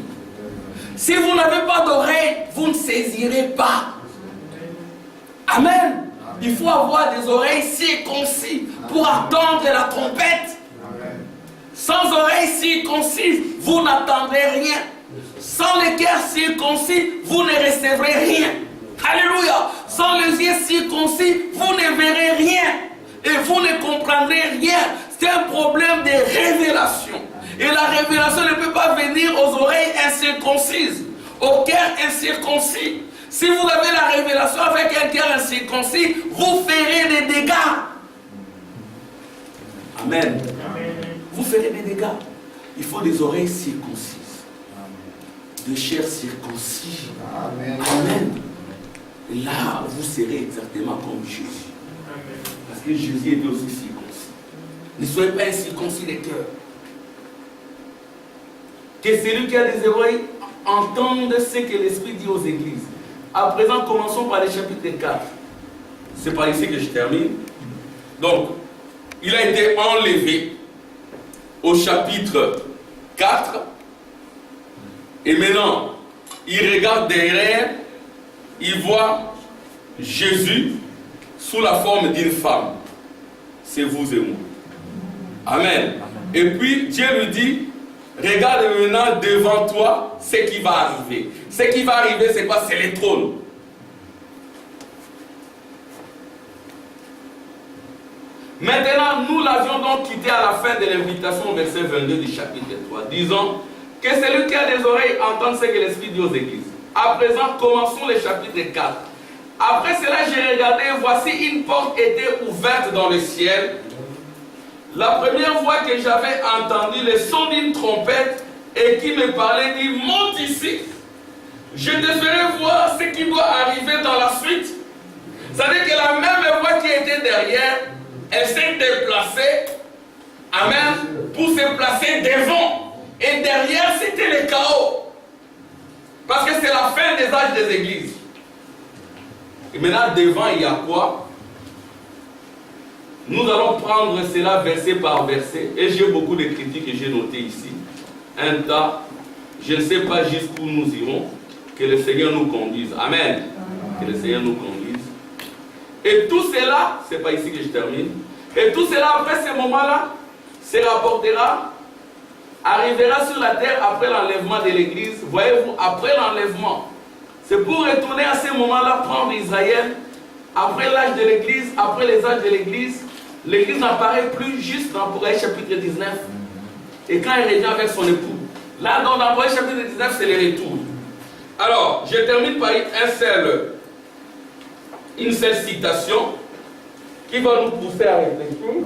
Si vous n'avez pas d'oreilles, vous ne saisirez pas. Amen. Il faut avoir des oreilles circoncises pour attendre la trompette. Sans oreilles circoncises, vous n'attendrez rien. Sans les cœurs circoncis, vous ne recevrez rien. Alléluia. Sans les yeux circoncis, vous ne verrez rien. Et vous ne comprendrez rien. C'est un problème de révélation. Et la révélation ne peut pas venir aux oreilles incirconcises, au cœur incirconcis. Si vous avez la révélation avec un cœur incirconcis, vous ferez des dégâts. Amen. Vous ferez des dégâts. Il faut des oreilles circoncises, de chair circoncis. Amen. Et là, vous serez exactement comme Jésus. Parce que Jésus était aussi circoncis. Ne soyez pas incirconcis des cœurs. Que celui qui a des oreilles entende ce que l'Esprit dit aux églises. À présent, commençons par le chapitre 4. C'est par ici que je termine. Donc, il a été enlevé au chapitre 4. Et maintenant, il regarde derrière, il voit Jésus sous la forme d'une femme. C'est vous et moi. Amen. Et puis, Dieu lui dit, regarde maintenant devant toi ce qui va arriver. Ce qui va arriver, c'est quoi? C'est le trône. Maintenant, nous l'avions donc quitté à la fin de l'invitation, verset 22 du chapitre 3, disant que celui qui a des oreilles entende ce que l'Esprit dit aux églises. À présent, commençons le chapitre 4. Après cela, j'ai regardé, et voici une porte était ouverte dans le ciel. La première fois que j'avais entendu le son d'une trompette et qui me parlait dit, monte ici. Je te ferai voir ce qui doit arriver dans la suite. C'est-à-dire que la même voie qui était derrière, elle s'est déplacée, amen, pour se placer devant. Et derrière, c'était le chaos. Parce que c'est la fin des âges des églises. Et maintenant, devant, il y a quoi? Nous allons prendre cela verset par verset. Et j'ai beaucoup de critiques que j'ai notées ici. Un tas, je ne sais pas jusqu'où nous irons. Que le Seigneur nous conduise. Amen. Que le Seigneur nous conduise. Et tout cela, c'est pas ici que je termine. Et tout cela, après ce moment-là, se rapportera, arrivera sur la terre après l'enlèvement de l'église. Voyez-vous, après l'enlèvement. C'est pour retourner à ce moment-là, prendre Israël, après l'âge de l'église, après les âges de l'église. L'église n'apparaît plus juste dans Apocalypse chapitre 19. Et quand elle revient avec son époux. Là, dans Apocalypse chapitre 19, c'est le retour. Alors, je termine par une seule citation qui va nous pousser à réfléchir.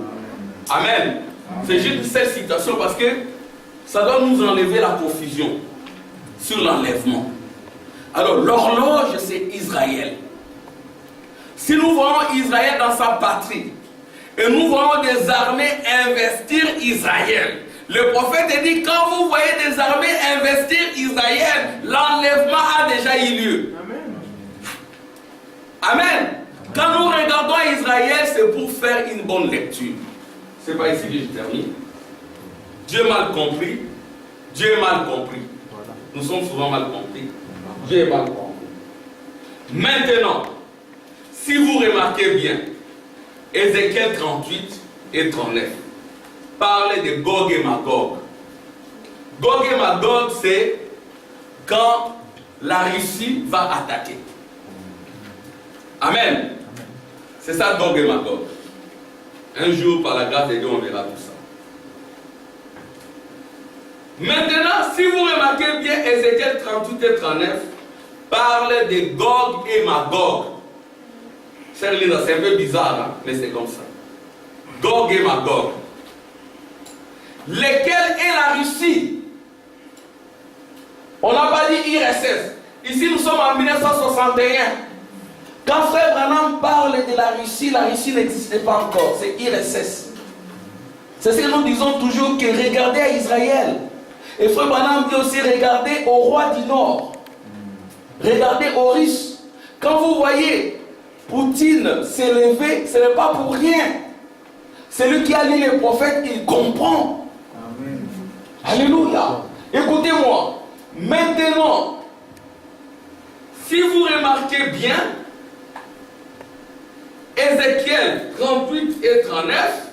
Amen. C'est juste une seule citation parce que ça doit nous enlever la confusion sur l'enlèvement. Alors, l'horloge, c'est Israël. Si nous voyons Israël dans sa patrie, et nous voyons des armées investir Israël, le prophète dit, quand vous voyez des armées investir Israël, l'enlèvement a déjà eu lieu. Amen. Amen. Quand nous regardons Israël, c'est pour faire une bonne lecture. C'est pas ici que je termine. Dieu mal compris. Dieu est mal compris. Nous sommes souvent mal compris. Dieu est mal compris. Maintenant, si vous remarquez bien, Ézéchiel 38 et 39 parle de Gog et Magog. Gog et Magog, c'est quand la Russie va attaquer. Amen. C'est ça Gog et Magog. Un jour, par la grâce de Dieu, on verra tout ça. Maintenant, si vous remarquez bien, Ézéchiel 38 et 39 parle de Gog et Magog. C'est un peu bizarre, hein? Mais c'est comme ça. Gog et Magog. Lequel est la Russie? On n'a pas dit IRSS. Ici, nous sommes en 1961. Quand Frère Branham parle de la Russie n'existait pas encore. C'est IRSS. C'est ce que nous disons toujours, que regardez à Israël. Et Frère Branham dit aussi, regardez au roi du Nord. Regardez aux Russes. Quand vous voyez Poutine s'élever, ce n'est pas pour rien. Celui qui a lu les prophètes, il comprend. Amen. Alléluia. Écoutez-moi. Maintenant, si vous remarquez bien, Ézéchiel 38 et 39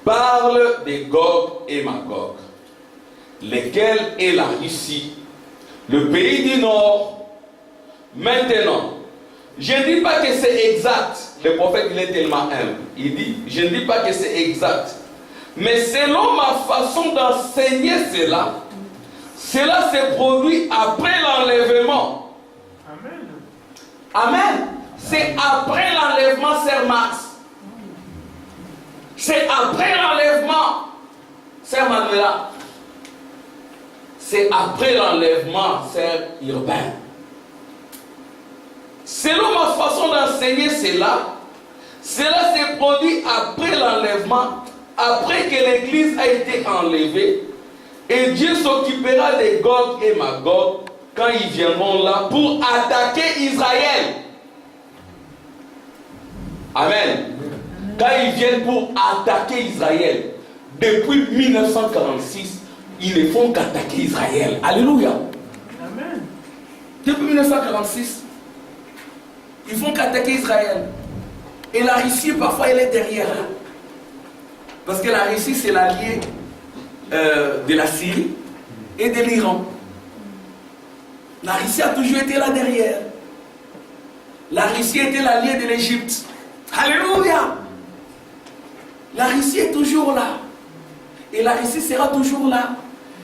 parle de Gog et Magog. Lequel est la Russie? Le pays du Nord. Maintenant, je ne dis pas que c'est exact. Le prophète, il est tellement humble. Il dit, je ne dis pas que c'est exact. Mais selon ma façon d'enseigner cela, cela se produit après l'enlèvement. Amen. Amen. C'est après l'enlèvement, Sœur Max. C'est après l'enlèvement, Sœur Manuela. C'est après l'enlèvement, Sœur Urbain. Selon ma façon d'enseigner cela se produit après l'enlèvement, après que l'église a été enlevée, et Dieu s'occupera de Gog et Magog quand ils viendront là pour attaquer Israël. Amen. Quand ils viennent pour attaquer Israël, depuis 1946, ils ne font qu'attaquer Israël. Alléluia. Amen. Depuis 1946, ils font qu'attaquer Israël. Et la Russie, parfois, elle est derrière. Parce que la Russie, c'est l'allié de la Syrie et de l'Iran. La Russie a toujours été là derrière. La Russie était l'allié de l'Égypte. Alléluia. La Russie est toujours là. Et la Russie sera toujours là.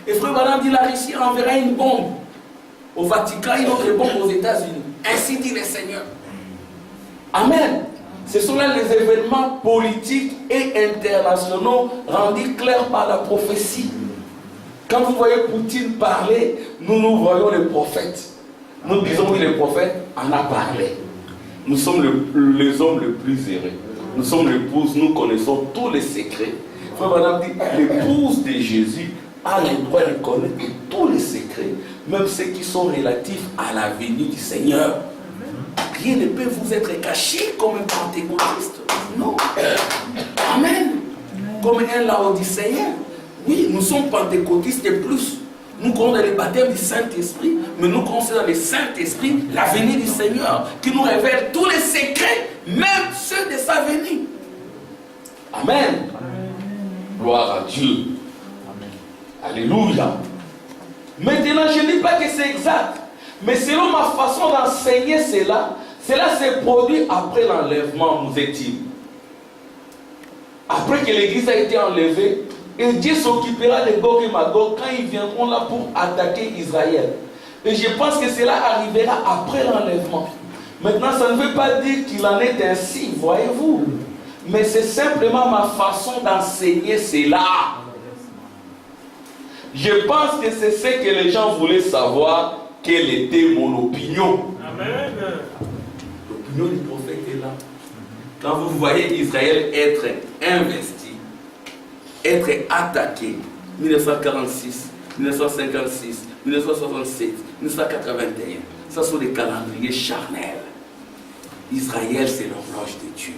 Et Frère Branham dit, la Russie enverra une bombe au Vatican, une autre bombe aux États-Unis. Ainsi dit le Seigneur. Amen. Ce sont là les événements politiques et internationaux rendus clairs par la prophétie. Quand vous voyez Poutine parler, nous voyons les prophètes. Nous disons que le prophète en a parlé. Nous sommes les hommes les plus heureux. Nous sommes l'épouse, nous connaissons tous les secrets. Frère Branham dit, l'épouse de Jésus a le droit de connaître tous les secrets, même ceux qui sont relatifs à la venue du Seigneur. Rien ne peut vous être caché comme un pentecôtiste. Non. Amen. Comme un laodicéen. Oui, nous sommes pentecôtistes et plus. Nous croyons dans le baptême du Saint-Esprit, mais nous croyons dans le Saint-Esprit, la venue du Seigneur, qui nous révèle tous les secrets, même ceux de sa venue. Amen. Gloire à Dieu. Alléluia. Maintenant, je ne dis pas que c'est exact, mais selon ma façon d'enseigner cela s'est produit après l'enlèvement, nous est-il. Après que l'église a été enlevée, et Dieu s'occupera de Gog et Magog quand ils viendront là pour attaquer Israël. Et je pense que cela arrivera après l'enlèvement. Maintenant, ça ne veut pas dire qu'il en est ainsi, voyez-vous. Mais c'est simplement ma façon d'enseigner cela. Je pense que c'est ce que les gens voulaient savoir, quelle était mon opinion. Amen. L'opinion du prophète est là. Quand vous voyez Israël être investi, être attaqué, 1946, 1956, 1967, 1981, ça sont des calendriers charnels. Israël, c'est l'horloge de Dieu.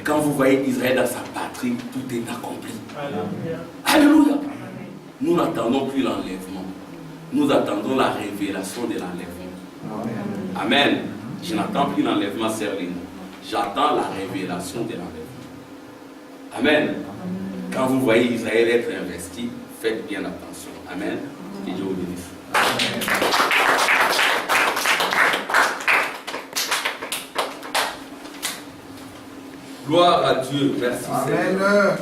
Quand vous voyez Israël dans sa patrie, tout est accompli. Alléluia. Alléluia. Nous n'attendons plus l'enlèvement. Nous attendons la révélation de l'enlèvement. Amen. Je n'attends plus l'enlèvement, sœur Lino. J'attends la révélation de l'enlèvement. Amen. Quand vous voyez Israël être investi, faites bien attention. Amen. Que Dieu vous bénisse. Amen. Gloire à Dieu. Merci. Amen. Seigneur.